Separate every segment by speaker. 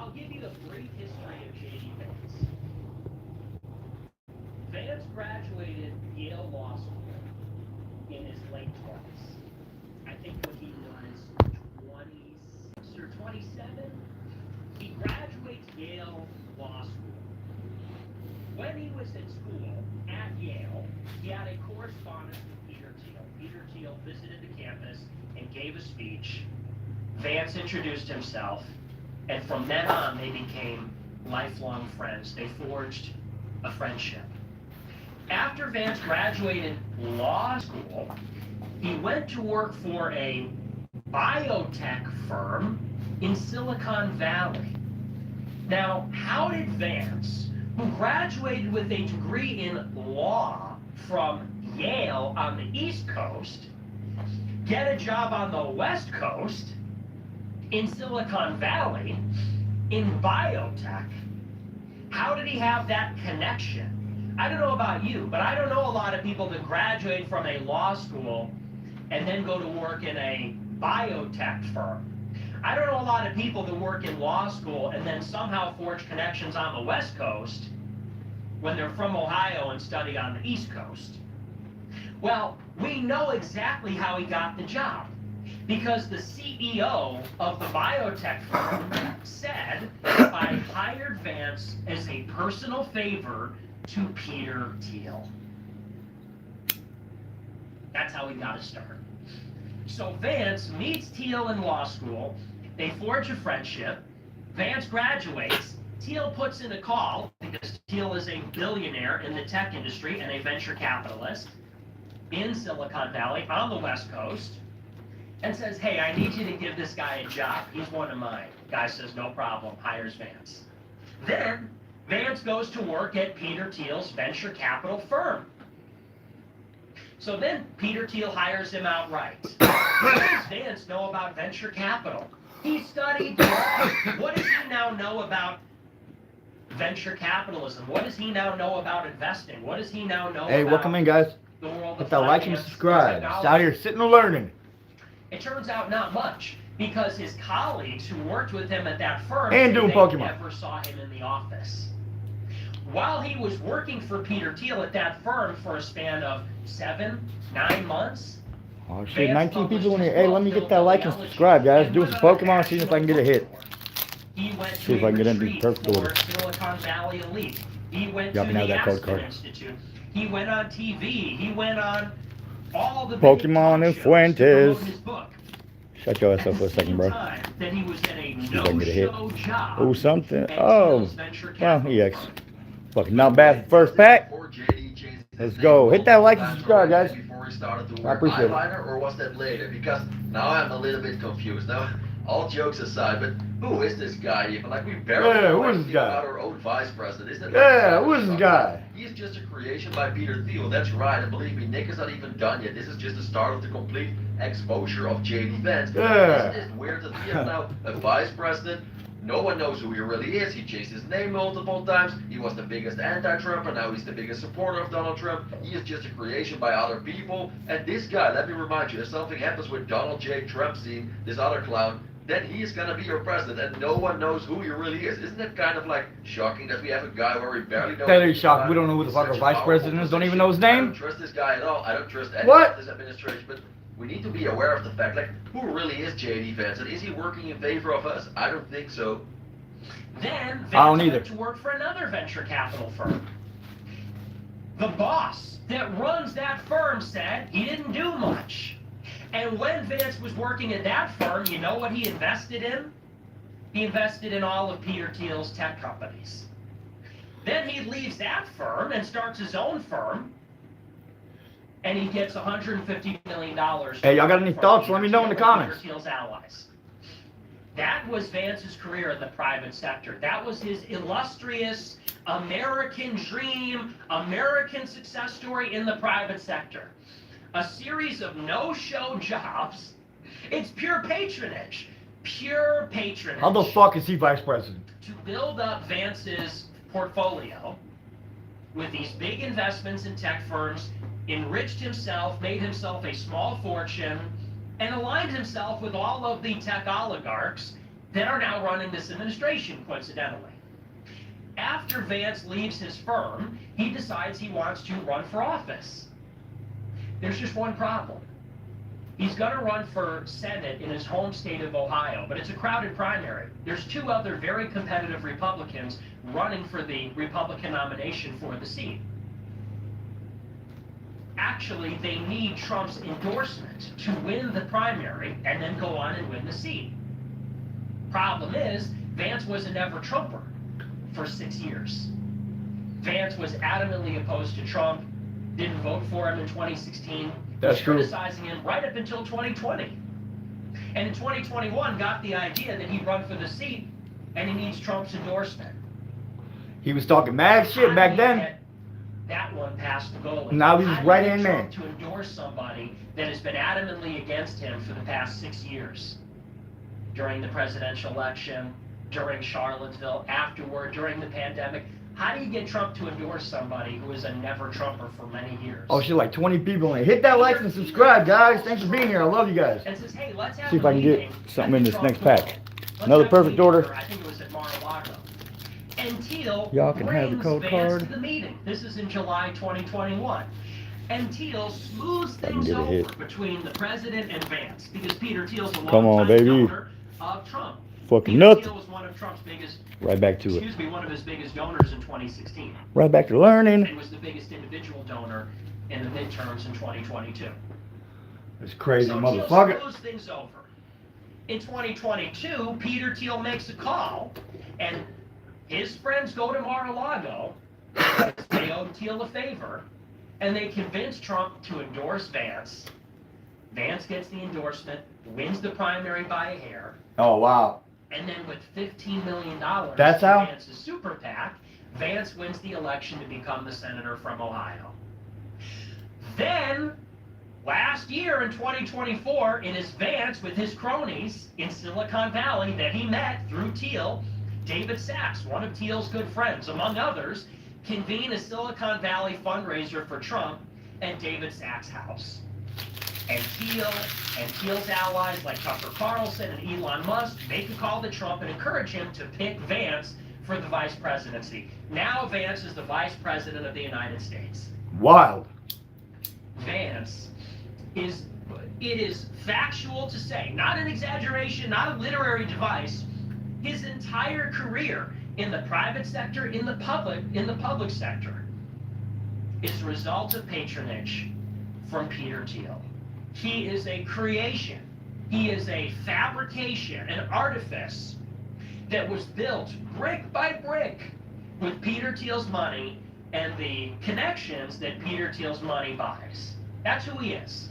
Speaker 1: I'll give you a brief history of J.D. Vance. Vance graduated Yale Law School in his late 20s. I think when he was 26 or 27, he graduates Yale Law School. When he was in school at Yale, he had a correspondence with Peter Thiel. Peter Thiel visited the campus and gave a speech. Vance introduced himself, and from then on, they became lifelong friends. They forged a friendship. After Vance graduated law school, he went to work for a biotech firm in Silicon Valley. Now, how did Vance, who graduated with a degree in law from Yale on the East Coast, get a job on the West Coast in Silicon Valley in biotech? How did he have that connection? I don't know about you, but I don't know a lot of people that graduate from a law school and then go to work in a biotech firm. I don't know a lot of people that work in law school and then somehow forge connections on the West Coast when they're from Ohio and study on the East Coast. Well, we know exactly how he got the job, because the CEO of the biotech firm said, I hired Vance as a personal favor to Peter Thiel. That's how he got his start. So Vance meets Thiel in law school. They forge a friendship. Vance graduates. Thiel puts in a call, because Thiel is a billionaire in the tech industry and a venture capitalist in Silicon Valley on the West Coast, and says, hey, I need you to give this guy a job. He's one of mine. Guy says, no problem, hires Vance. Then Vance goes to work at Peter Thiel's venture capital firm. So then Peter Thiel hires him outright. What does Vance know about venture capital? He studied law. What does he now know about venture capitalism? What does he now know about investing? What does he now know
Speaker 2: Hey,
Speaker 1: about
Speaker 2: welcome in, guys.
Speaker 1: the world
Speaker 2: Hit
Speaker 1: of
Speaker 2: that like and
Speaker 1: finance,
Speaker 2: subscribe. It's
Speaker 1: technology?
Speaker 2: out here sitting and learning.
Speaker 1: It turns out not much, because his colleagues who worked with him at that firm
Speaker 2: And doing
Speaker 1: they
Speaker 2: Pokemon.
Speaker 1: never saw him in the office. While he was working for Peter Thiel at that firm for a span of 7-9 months,
Speaker 2: Oh shit, 19 people in here. Hey, let me get that like and subscribe, guys. Do some Pokemon, see if I can get a hit.
Speaker 1: He went
Speaker 2: See
Speaker 1: to
Speaker 2: if I can get
Speaker 1: a
Speaker 2: into
Speaker 1: retreat
Speaker 2: perfect order.
Speaker 1: for Silicon Valley elite. He went
Speaker 2: Y'all
Speaker 1: to
Speaker 2: can have
Speaker 1: the
Speaker 2: that code
Speaker 1: Aspen
Speaker 2: card.
Speaker 1: Institute. He went on TV. He went on all the
Speaker 2: Pokemon
Speaker 1: big talk
Speaker 2: and
Speaker 1: shows to
Speaker 2: Fuentes.
Speaker 1: promote his book.
Speaker 2: Shut your ass
Speaker 1: At
Speaker 2: up
Speaker 1: the
Speaker 2: for a second,
Speaker 1: same
Speaker 2: bro.
Speaker 1: time that he was in a
Speaker 2: See if I can get a hit.
Speaker 1: no-show job
Speaker 2: Oh, something.
Speaker 1: at
Speaker 2: Oh.
Speaker 1: Thiel's venture
Speaker 2: Well,
Speaker 1: capital
Speaker 2: EX.
Speaker 1: firm.
Speaker 2: Fucking not bad for first pack. Let's go. Hit that like and subscribe, guys.
Speaker 3: Before he started to
Speaker 2: I
Speaker 3: wear
Speaker 2: appreciate it.
Speaker 3: eyeliner, or was that later? Because now I'm a little bit confused. Now, all jokes aside, but who is this guy even? Like, we barely
Speaker 2: Yeah,
Speaker 3: know
Speaker 2: who is
Speaker 3: anything
Speaker 2: this guy?
Speaker 3: about our own vice president. Isn't it?
Speaker 2: Yeah, who is this guy?
Speaker 3: He's just a creation by Peter Thiel. That's right. And believe me, Nick is not even done yet. This is just the start of the complete exposure of Jd Vance.
Speaker 2: Yeah.
Speaker 3: Isn't it weird that he is now a vice president? No one knows who he really is. He changed his name multiple times. He was the biggest anti-Trump, and now he's the biggest supporter of Donald Trump. He is just a creation by other people. And this guy, let me remind you, if something happens with Donald J. Trump, seeing this other clown, then he is going to be your president, and no one knows who he really is. Isn't it kind of like shocking that we have a guy where we barely know?
Speaker 2: That is shocking. We don't know who the fuck our vice president is. Don't even know his name.
Speaker 3: I don't trust this guy at all. I don't trust any
Speaker 2: What?
Speaker 3: of this administration, but we need to be aware of the fact, like, who really is J.D. Vance, and is he working in favor of us? I don't think so.
Speaker 1: Then
Speaker 2: I don't
Speaker 1: Vance
Speaker 2: either.
Speaker 1: went to work for another venture capital firm. The boss that runs that firm said he didn't do much. And when Vance was working at that firm, you know what he invested in? He invested in all of Peter Thiel's tech companies. Then he leaves that firm and starts his own firm, and he gets $150 million.
Speaker 2: Hey, y'all got any
Speaker 1: from
Speaker 2: thoughts?
Speaker 1: Peter
Speaker 2: Let me know in the
Speaker 1: Thiel and
Speaker 2: comments.
Speaker 1: Peter Thiel's allies. That was Vance's career in the private sector. That was his illustrious American dream, American success story in the private sector. A series of no-show jobs. It's pure patronage. Pure patronage.
Speaker 2: How the fuck is he vice president?
Speaker 1: To build up Vance's portfolio with these big investments in tech firms, enriched himself, made himself a small fortune, and aligned himself with all of the tech oligarchs that are now running this administration, coincidentally. After Vance leaves his firm, he decides he wants to run for office. There's just one problem. He's going to run for Senate in his home state of Ohio, but it's a crowded primary. There's two other very competitive Republicans running for the Republican nomination for the seat. Actually, they need Trump's endorsement to win the primary and then go on and win the seat. Problem is, Vance was a never-Trumper for 6 years. Vance was adamantly opposed to Trump, didn't vote for him in 2016,
Speaker 2: That's
Speaker 1: was
Speaker 2: true.
Speaker 1: criticizing him right up until 2020. And in 2021, got the idea that he'd run for the seat, and he needs Trump's endorsement.
Speaker 2: He was talking mad shit back then.
Speaker 1: That one passed the goal.
Speaker 2: Now he's right in
Speaker 1: Trump
Speaker 2: there.
Speaker 1: to endorse somebody that has been adamantly against him for the past 6 years. During the presidential election, during Charlottesville, afterward, during the pandemic. How do you get Trump to endorse somebody who is a never-Trumper for many years?
Speaker 2: Oh shit, like 20 people in here. Hit that like and subscribe, guys. Thanks for being here. I love you guys.
Speaker 1: And says, hey, let's have
Speaker 2: See if I can get
Speaker 1: meeting
Speaker 2: something
Speaker 1: at
Speaker 2: in
Speaker 1: the
Speaker 2: this
Speaker 1: Trump
Speaker 2: next pack.
Speaker 1: Tour. Let's
Speaker 2: Another
Speaker 1: have a
Speaker 2: perfect
Speaker 1: meeting
Speaker 2: order.
Speaker 1: for, I think it was at Mar-a-Lago. And Teal
Speaker 2: Y'all can have the
Speaker 1: brings
Speaker 2: code
Speaker 1: Vance
Speaker 2: card.
Speaker 1: to the meeting. This is in July 2021. And Teal smooths
Speaker 2: I can
Speaker 1: things
Speaker 2: get a
Speaker 1: over
Speaker 2: hit.
Speaker 1: between the president and Vance because Peter Thiel's a
Speaker 2: Come on,
Speaker 1: longtime
Speaker 2: baby.
Speaker 1: donor of Trump.
Speaker 2: Fucking
Speaker 1: Peter
Speaker 2: nothing.
Speaker 1: Thiel was one of Trump's biggest,
Speaker 2: Right back to it.
Speaker 1: one of his biggest donors in 2016.
Speaker 2: Right back to learning.
Speaker 1: And was the biggest individual donor in the midterms in 2022.
Speaker 2: This crazy
Speaker 1: So
Speaker 2: motherfucker.
Speaker 1: Thiel smooths things over. In 2022, Peter Thiel makes a call, and his friends go to Mar-a-Lago. They owe Thiel a favor, and they convince Trump to endorse Vance. Vance gets the endorsement, wins the primary by a hair,
Speaker 2: Oh wow.
Speaker 1: and then with $15 million
Speaker 2: That's
Speaker 1: to
Speaker 2: how?
Speaker 1: Vance's super PAC, Vance wins the election to become the senator from Ohio. Then, last year in 2024, it is Vance with his cronies in Silicon Valley that he met through Thiel. David Sachs, one of Thiel's good friends, among others, convene a Silicon Valley fundraiser for Trump and David Sachs' house. And Thiel's allies like Tucker Carlson and Elon Musk make a call to Trump and encourage him to pick Vance for the vice presidency. Now Vance is the vice president of the United States.
Speaker 2: Wild.
Speaker 1: Vance it is factual to say, not an exaggeration, not a literary device, his entire career in the private sector, in the public sector, is a result of patronage from Peter Thiel. He is a creation. He is a fabrication, an artifice that was built brick by brick with Peter Thiel's money and the connections that Peter Thiel's money buys. That's who he is.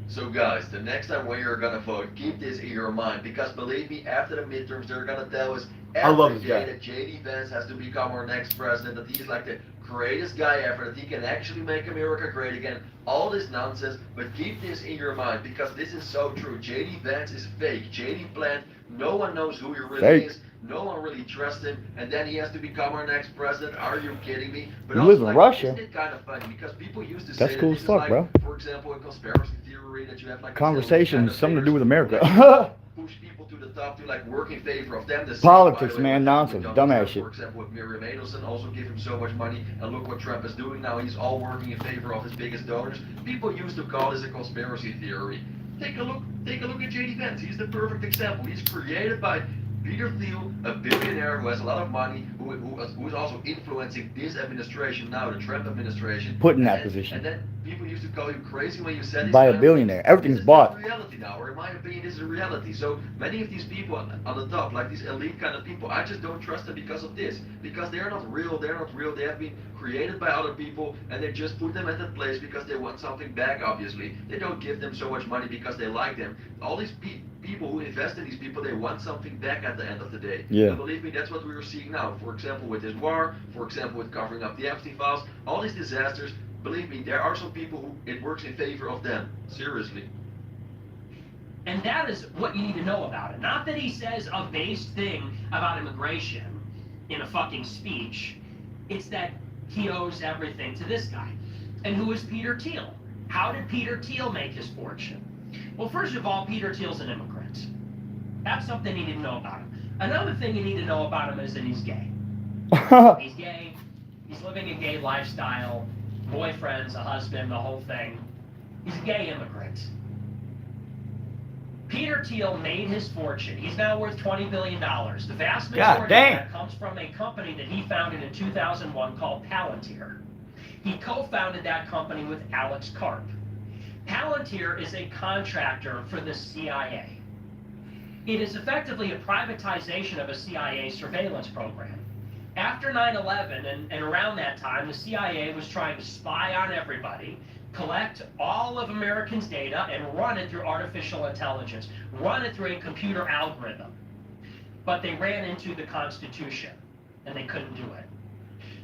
Speaker 3: So guys, the next time when you're gonna vote, keep this in your mind, because believe me, after the midterms, they're gonna tell us
Speaker 2: I love
Speaker 3: every
Speaker 2: this guy.
Speaker 3: day that Jd Vance has to become our next president, that he's like the greatest guy ever, that he can actually make America great again. All this nonsense, but keep this in your mind, because this is so true. Jd Vance is fake. Jd planned. No one knows who he really
Speaker 2: Fake.
Speaker 3: is. No one really trusts him, and then he has to become our next president. Are you kidding me? But
Speaker 2: He
Speaker 3: also,
Speaker 2: lives in
Speaker 3: like,
Speaker 2: Russia.
Speaker 3: Isn't it kind of funny? Because people used to
Speaker 2: That's
Speaker 3: say
Speaker 2: cool
Speaker 3: that
Speaker 2: as
Speaker 3: this
Speaker 2: fuck,
Speaker 3: is like,
Speaker 2: bro.
Speaker 3: for example, a conspiracy theory that you have like
Speaker 2: Conversations,
Speaker 3: these
Speaker 2: something to do with
Speaker 3: figures
Speaker 2: America.
Speaker 3: who, like, push people to the top to like work in favor of them. The same,
Speaker 2: Politics,
Speaker 3: by the way,
Speaker 2: man,
Speaker 3: with
Speaker 2: nonsense,
Speaker 3: Donald
Speaker 2: dumbass
Speaker 3: Trump,
Speaker 2: shit.
Speaker 3: For example, with Miriam Adelson, also give him so much money, and look what Trump is doing now. He's all working in favor of his biggest donors. People used to call this a conspiracy theory. Take a look at Jd Vance. He's the perfect example. He's created by Peter Thiel, a billionaire who has a lot of money, who is also influencing this administration now, the Trump administration.
Speaker 2: Put in that
Speaker 3: And
Speaker 2: position.
Speaker 3: then people used to call you crazy when you said this
Speaker 2: By a
Speaker 3: kind of
Speaker 2: billionaire.
Speaker 3: things.
Speaker 2: Everything's
Speaker 3: This is
Speaker 2: bought.
Speaker 3: not reality now, or in my opinion, this is a reality. So many of these people on the top, like these elite kind of people, I just don't trust them because of this. Because they're not real. They're not real. They have been created by other people, and they just put them at that place because they want something back. Obviously, they don't give them so much money because they like them. All these people who invest in these people, they want something back at the end of the day.
Speaker 2: Yeah.
Speaker 3: And believe me, that's what we are seeing now. For example, with this war, for example, with covering up the Epstein files, all these disasters, believe me, there are some people who it works in favor of them. Seriously.
Speaker 1: And that is what you need to know about it. Not that he says a base thing about immigration in a fucking speech. It's that he owes everything to this guy. And who is Peter Thiel? How did Peter Thiel make his fortune? Well, first of all, Peter Thiel's an immigrant. That's something he didn't know about him. Another thing you need to know about him is that he's gay. He's gay. He's living a gay lifestyle. Boyfriends, a husband, the whole thing. He's a gay immigrant. Peter Thiel made his fortune. He's now worth $20 billion. The vast majority of that comes from a company that he founded in 2001 called Palantir. He co-founded that company with Alex Karp. Palantir is a contractor for the CIA. It is effectively a privatization of a CIA surveillance program. After 9/11 and around that time, the CIA was trying to spy on everybody, collect all of Americans' data, and run it through artificial intelligence, run it through a computer algorithm. But they ran into the Constitution, and they couldn't do it.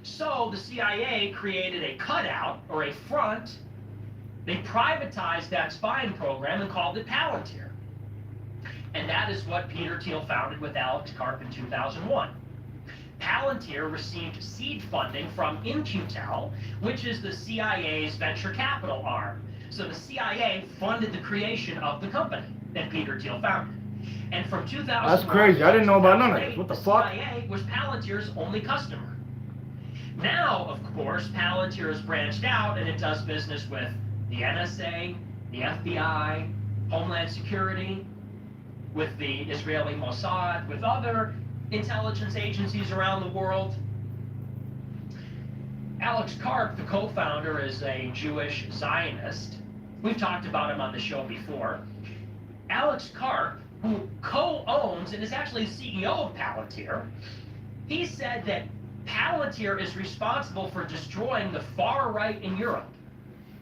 Speaker 1: So the CIA created a cutout, or a front. They privatized that spying program and called it Palantir. And that is what Peter Thiel founded with Alex Karp in 2001. Palantir received seed funding from In-Q-Tel, which is the CIA's venture capital arm. So the CIA funded the creation of the company that Peter Thiel founded. And from 2001,
Speaker 2: that's crazy. I didn't know about none of this. What the fuck?
Speaker 1: CIA was Palantir's only customer. Now, of course, Palantir has branched out and it does business with the NSA, the FBI, Homeland Security, with the Israeli Mossad, with other intelligence agencies around the world. Alex Karp, the co-founder, is a Jewish Zionist. We've talked about him on the show before. Alex Karp, who co-owns and is actually the CEO of Palantir, he said that Palantir is responsible for destroying the far right in Europe.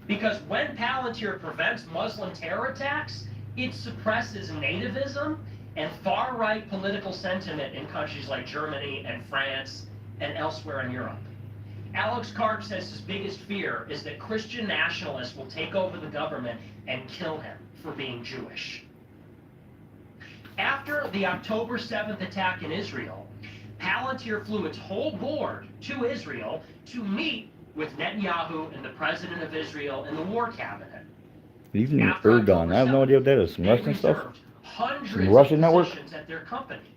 Speaker 1: Because when Palantir prevents Muslim terror attacks, it suppresses nativism and far-right political sentiment in countries like Germany and France and elsewhere in Europe. Alex Karp says his biggest fear is that Christian nationalists will take over the government and kill him for being Jewish. After the October 7th attack in Israel, Palantir flew its whole board to Israel to meet with Netanyahu and the president of Israel in the war cabinet.
Speaker 2: Even Ergon, I have no idea what that is. Some Russian stuff? Some Russian network?
Speaker 1: At their company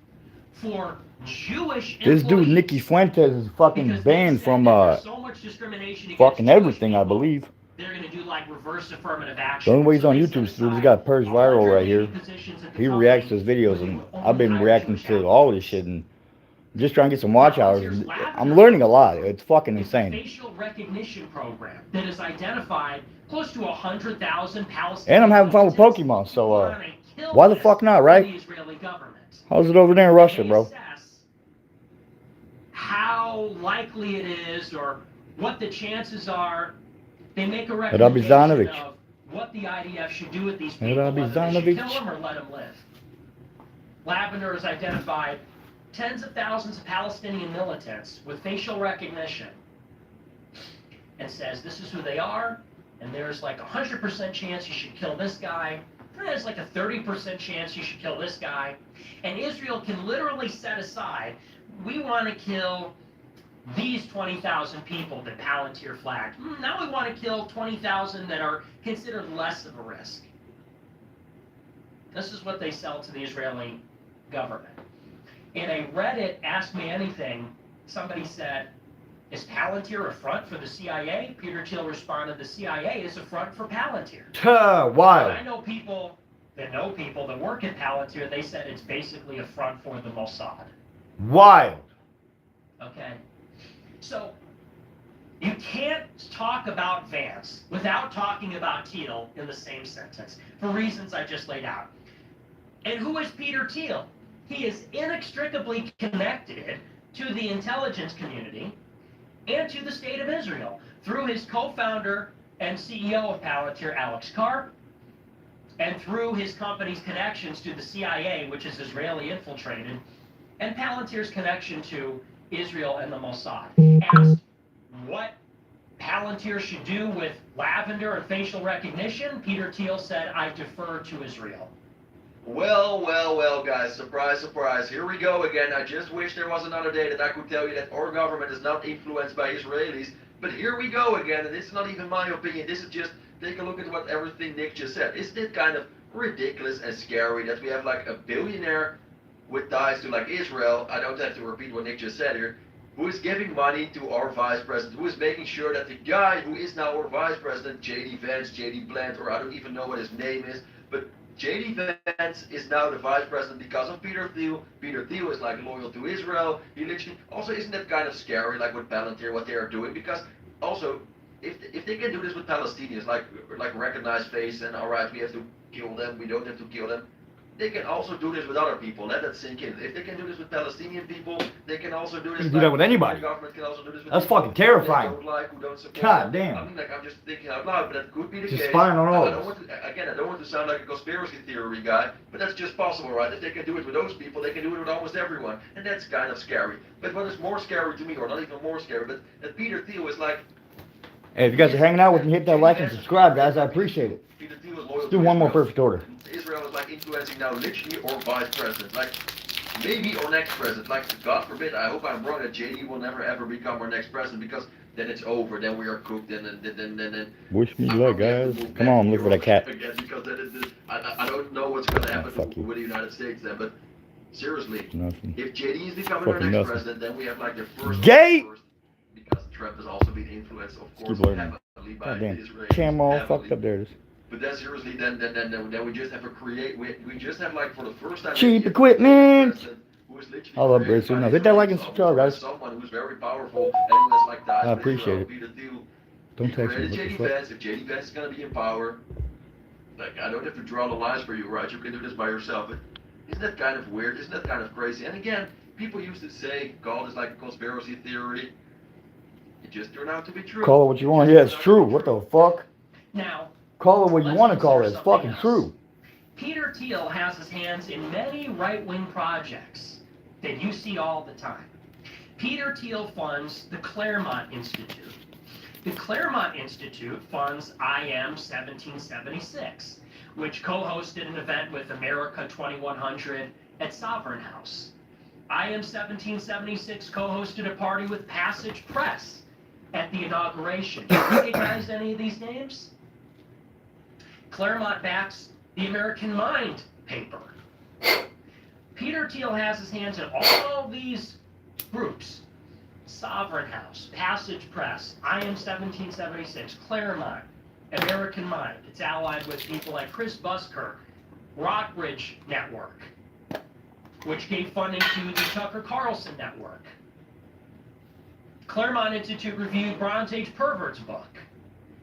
Speaker 1: for Jewish
Speaker 2: this dude Nick Fuentes is fucking banned from fucking everything, I believe.
Speaker 1: They're gonna do like reverse affirmative action.
Speaker 2: The only way he's on YouTube is this guy Purge Viral right here. He reacts to his videos, and I've been reacting to all this shit and just trying to get some watch hours. I'm learning a lot. It's fucking insane.
Speaker 1: Facial recognition program that has identified close to 100,000 Palestinians.
Speaker 2: And I'm having fun with Pokemon, so why the fuck not, right? How's it over there in Russia, bro?
Speaker 1: How likely it is, or what the chances are. They make a recommendation of what the IDF should do with these people, whether they should kill them or let them live. Lavender has identified tens of thousands of Palestinian militants with facial recognition and says this is who they are, and there's like a 100% chance you should kill this guy, and there's like a 30% chance you should kill this guy, and Israel can literally set aside, we want to kill these 20,000 people that Palantir flagged. Now we want to kill 20,000 that are considered less of a risk. This is what they sell to the Israeli government. In a Reddit Ask Me Anything, somebody said, is Palantir a front for the CIA? Peter Thiel responded, the CIA is a front for Palantir.
Speaker 2: Wild.
Speaker 1: I know people that work at Palantir, they said it's basically a front for the Mossad.
Speaker 2: Wild.
Speaker 1: Okay. So, you can't talk about Vance without talking about Thiel in the same sentence, for reasons I just laid out. And who is Peter Thiel? He is inextricably connected to the intelligence community and to the state of Israel through his co-founder and CEO of Palantir, Alex Karp, and through his company's connections to the CIA, which is Israeli infiltrated, and Palantir's connection to Israel and the Mossad. Asked what Palantir should do with lavender and facial recognition, Peter Thiel said, I defer to Israel.
Speaker 3: Well, guys, surprise, surprise. Here we go again. I just wish there was another day that I could tell you that our government is not influenced by Israelis. But here we go again, and this is not even my opinion. This is just, take a look at what everything Nick just said. Isn't it kind of ridiculous and scary that we have like a billionaire with ties to like Israel, I don't have to repeat what Nick just said here, who is giving money to our vice president, who is making sure that the guy who is now our vice president, Jd Vance, Jd Bland, or I don't even know what his name is, but Jd Vance is now the vice president because of Peter Thiel. Peter Thiel is like loyal to Israel. He literally, also isn't that kind of scary, like with Palantir, what they are doing? Because also, if they can do this with Palestinians, like recognize face and all right, we have to kill them, we don't have to kill them. They can also do this with other people. Let that sink in. If they can do this with Palestinian people, they can also do this.
Speaker 2: They can do that with anybody.
Speaker 3: The government can also do this with
Speaker 2: That's
Speaker 3: people
Speaker 2: fucking terrifying.
Speaker 3: Who don't like, who don't support.
Speaker 2: God damn.
Speaker 3: I mean, like, I'm just thinking out loud, but that could be the
Speaker 2: Just
Speaker 3: case.
Speaker 2: spying on all
Speaker 3: I
Speaker 2: of
Speaker 3: don't
Speaker 2: us.
Speaker 3: want to, again, I don't want to sound like a conspiracy theory guy, but that's just possible, right? If they can do it with those people, they can do it with almost everyone, and that's kind of scary. But what is more scary to me, or not even more scary, but that Peter Thiel is like.
Speaker 2: Hey, if you guys are hanging out with me, hit that like and subscribe, guys. I appreciate it.
Speaker 3: Peter Thiel is loyal
Speaker 2: Let's
Speaker 3: to
Speaker 2: do one more
Speaker 3: Israel.
Speaker 2: perfect order.
Speaker 3: Israel is like influencing now literally our vice president, like maybe our next president. Like God forbid, I hope I'm wrong that JD will never ever become our next president because then it's over. Then we are cooked. Then.
Speaker 2: Wish me luck, guys. Come on, look for that cat.
Speaker 3: Again, because then I don't know what's going to happen
Speaker 2: fuck you.
Speaker 3: with the United States then. But seriously,
Speaker 2: Nothing.
Speaker 3: if JD is becoming our
Speaker 2: Fucking
Speaker 3: next
Speaker 2: nothing.
Speaker 3: president, then we have like the first.
Speaker 2: Gay!
Speaker 3: Because Trump has also been influenced, of course,
Speaker 2: Keep learning.
Speaker 3: heavily by
Speaker 2: God
Speaker 3: the
Speaker 2: damn.
Speaker 3: Israelis.
Speaker 2: Cam all
Speaker 3: heavily.
Speaker 2: fucked up. There it is.
Speaker 3: But then seriously, then we just have to create. We just have like for the first time.
Speaker 2: Cheap equipment.
Speaker 3: Who is literally
Speaker 2: I love
Speaker 3: created
Speaker 2: Brazil.
Speaker 3: by
Speaker 2: Now hit that like and
Speaker 3: Israelis,
Speaker 2: subscribe, guys.
Speaker 3: Someone who's very powerful and who has like ties
Speaker 2: I
Speaker 3: with
Speaker 2: appreciate
Speaker 3: Israel,
Speaker 2: it.
Speaker 3: Peter Thiel.
Speaker 2: Don't
Speaker 3: He
Speaker 2: text me.
Speaker 3: created
Speaker 2: What the
Speaker 3: Jd
Speaker 2: fuck?
Speaker 3: Vance. If Jd Vance is gonna be in power, like I don't have to draw the lines for you, right? You can do this by yourself. But isn't that kind of weird? Isn't that kind of crazy? And again, people used to say God is like a conspiracy theory. It just turned out to be true.
Speaker 2: Call it what you want. Yeah, it's true. What the fuck?
Speaker 1: Now,
Speaker 2: Call it what you
Speaker 1: let's
Speaker 2: want to call it.
Speaker 1: consider
Speaker 2: It's fucking
Speaker 1: something
Speaker 2: true.
Speaker 1: else. Peter Thiel has his hands in many right-wing projects that you see all the time. Peter Thiel funds the Claremont Institute. The Claremont Institute funds IM 1776, which co-hosted an event with America 2100 at Sovereign House. IM 1776 co-hosted a party with Passage Press at the inauguration. Do you recognize any of these names? Claremont backs the American Mind paper. Peter Thiel has his hands in all these groups. Sovereign House, Passage Press, IM 1776, Claremont, American Mind. It's allied with people like Chris Buskirk, Rockbridge Network, which gave funding to the Tucker Carlson Network. Claremont Institute reviewed Bronze Age Perverts book.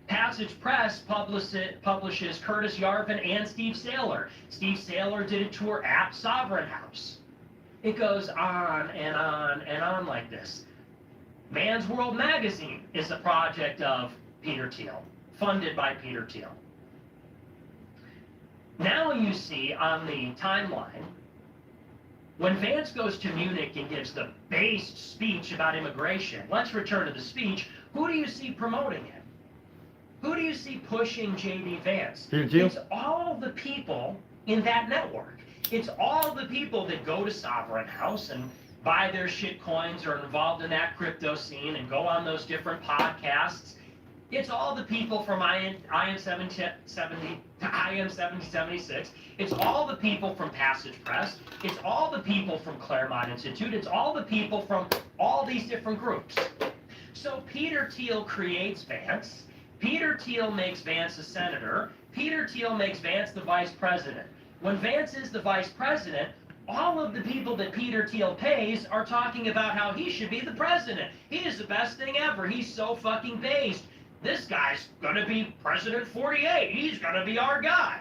Speaker 1: Passage Press publishes Curtis Yarvin and Steve Saylor. Steve Saylor did a tour at Sovereign House. It goes on and on and on like this. Man's World Magazine is a project of Peter Thiel, funded by Peter Thiel. Now you see on the timeline, when Vance goes to Munich and gives the based speech about immigration, let's return to the speech, who do you see promoting it? Who do you see pushing Jd Vance?
Speaker 2: Peter Thiel?
Speaker 1: It's all the people in that network. It's all the people that go to Sovereign House and buy their shit coins or are involved in that crypto scene and go on those different podcasts. It's all the people from IM 1776. It's all the people from Passage Press. It's all the people from Claremont Institute. It's all the people from all these different groups. So Peter Thiel creates Vance. Peter Thiel makes Vance a senator. Peter Thiel makes Vance the vice president. When Vance is the vice president, all of the people that Peter Thiel pays are talking about how he should be the president. He is the best thing ever. He's so fucking based. This guy's gonna be President 48. He's gonna be our guy.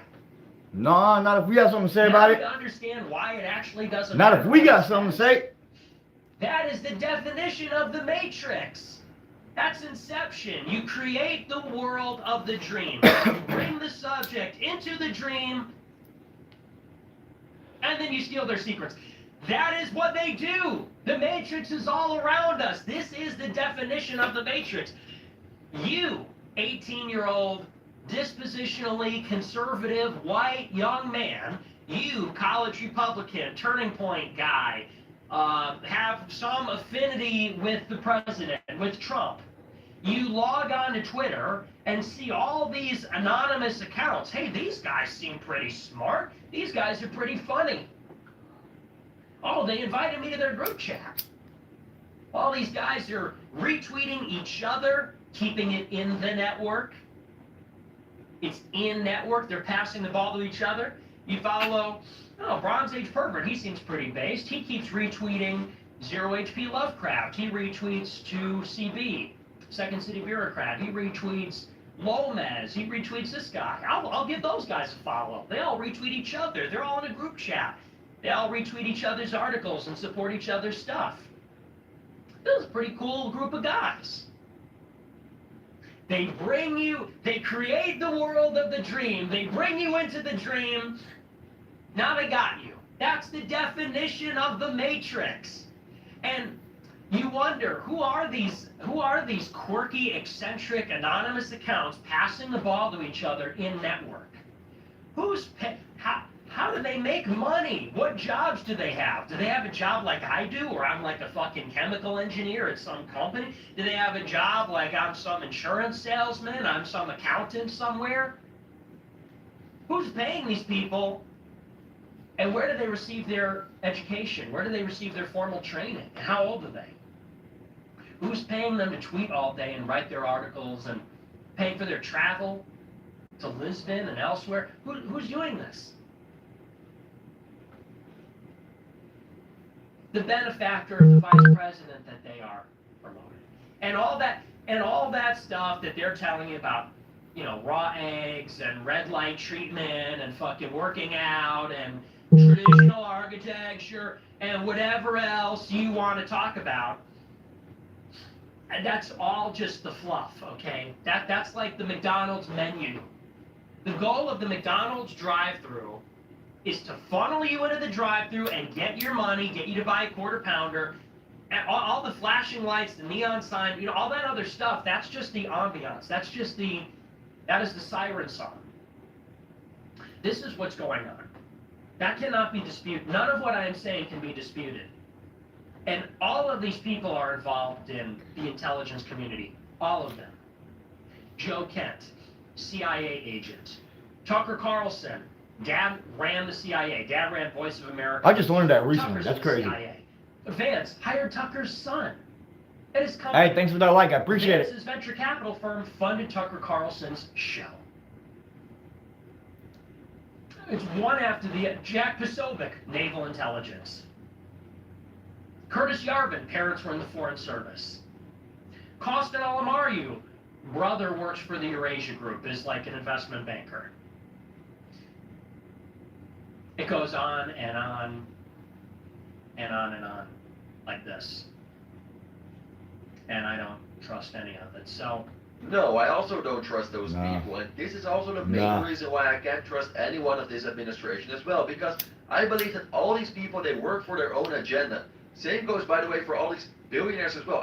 Speaker 2: No, not if we got something to say about it.
Speaker 1: Now you understand why it actually doesn't
Speaker 2: Not
Speaker 1: matter
Speaker 2: if we
Speaker 1: what
Speaker 2: got
Speaker 1: he
Speaker 2: something to
Speaker 1: says.
Speaker 2: say.
Speaker 1: That is the definition of the Matrix. That's Inception. You create the world of the dream. You bring the subject into the dream, and then you steal their secrets. That is what they do. The Matrix is all around us. This is the definition of the Matrix. You, 18-year-old, dispositionally conservative, white, young man, you, college Republican, Turning Point guy, have some affinity with the president, with Trump. You log on to Twitter and see all these anonymous accounts. Hey, these guys seem pretty smart. These guys are pretty funny. Oh, they invited me to their group chat. All these guys are retweeting each other, keeping it in the network. It's in network. They're passing the ball to each other. You follow, Bronze Age Pervert. He seems pretty based. He keeps retweeting Zero HP Lovecraft. He retweets 2CB, Second City Bureaucrat. He retweets Lomez. He retweets this guy. I'll give those guys a follow. They all retweet each other. They're all in a group chat. They all retweet each other's articles and support each other's stuff. This is a pretty cool group of guys. They create the world of the dream. They bring you into the dream. Now they got you. That's the definition of the Matrix. And you wonder, who are these quirky, eccentric, anonymous accounts passing the ball to each other in network? How do they make money? What jobs do they have? Do they have a job like I do, where I'm like a fucking chemical engineer at some company? Do they have a job like I'm some insurance salesman? I'm some accountant somewhere? Who's paying these people? And where do they receive their education? Where do they receive their formal training? And how old are they? Who's paying them to tweet all day and write their articles and paying for their travel to Lisbon and elsewhere? Who's doing this? The benefactor of the vice president that they are promoting. And all that stuff that they're telling you about, raw eggs and red light treatment and fucking working out and traditional architecture and whatever else you want to talk about. And that's all just the fluff, okay? That's like the McDonald's menu. The goal of the McDonald's drive-thru is to funnel you into the drive-thru and get your money, get you to buy a quarter pounder, and all the flashing lights, the neon sign, all that other stuff, that's just the ambiance. That is the siren song. This is what's going on. That cannot be disputed. None of what I am saying can be disputed. And all of these people are involved in the intelligence community. All of them. Joe Kent, CIA agent. Tucker Carlson, Dad ran the CIA. Dad ran Voice of America.
Speaker 2: I just learned that recently.
Speaker 1: Tucker's
Speaker 2: That's
Speaker 1: in
Speaker 2: crazy.
Speaker 1: the CIA. Vance hired Tucker's son. And his company.
Speaker 2: Hey, thanks for that like. I appreciate
Speaker 1: Vance's venture capital firm funded Tucker Carlson's show. It's one after the Jack Posobiec, Naval Intelligence. Curtis Yarvin, parents were in the Foreign Service. Kostin Alamaru, brother works for the Eurasia Group, is like an investment banker. It goes on and on and on and on like this. And I don't trust any of it. So
Speaker 3: No, I also don't trust those
Speaker 2: Nah.
Speaker 3: people, and this is also the main
Speaker 2: Nah.
Speaker 3: reason why I can't trust anyone of this administration as well, because I believe that all these people, they work for their own agenda. Same goes, by the way, for all these billionaires as well.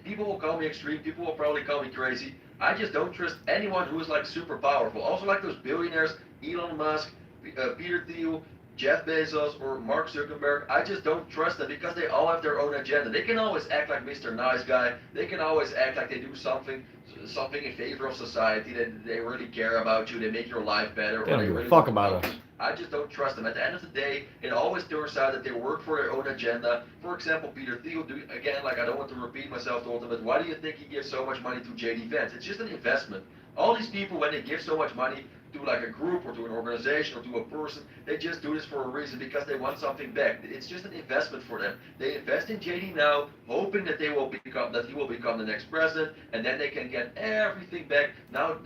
Speaker 3: People will call me extreme, people will probably call me crazy. I just don't trust anyone who is like super powerful. Also like those billionaires, Elon Musk, Peter Thiel, Jeff Bezos, or Mark Zuckerberg, I just don't trust them because they all have their own agenda. They can always act like Mr. Nice Guy. They can always act like they do something in favor of society, that they really care about you, they make your life better.
Speaker 2: They don't give a
Speaker 3: really
Speaker 2: fuck
Speaker 3: do
Speaker 2: about
Speaker 3: something.
Speaker 2: us.
Speaker 3: I just don't trust them. At the end of the day, it always turns out that they work for their own agenda. For example, Peter Thiel, again, like I don't want to repeat myself to all of them, but why do you think he gives so much money to Jd Vance? It's just an investment. All these people, when they give so much money to like a group or to an organization or to a person, they just do this for a reason, because they want something back. It's just an investment for them. They invest in JD now, hoping that he will become the next president, and then they can get everything back. Now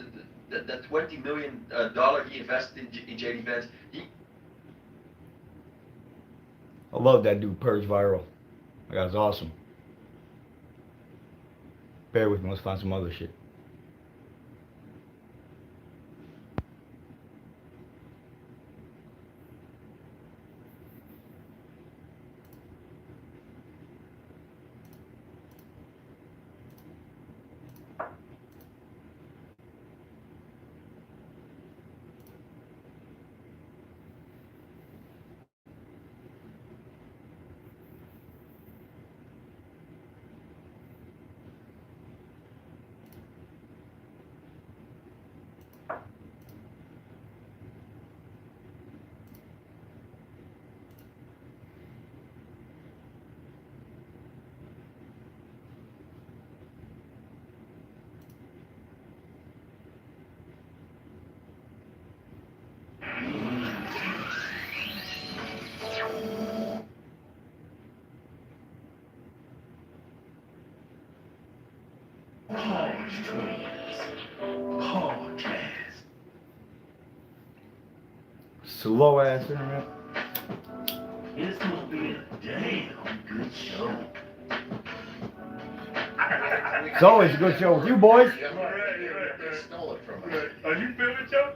Speaker 3: that $20 million he invested in JD Vance,
Speaker 2: I love that dude, Purge Viral. That guy's awesome. Bear with me, let's find some other shit. Slow ass internet.
Speaker 4: It's gonna be a damn good show.
Speaker 2: It's always a good show with you boys.
Speaker 3: Yeah, they stole it from us.
Speaker 4: Are you filming, Joe?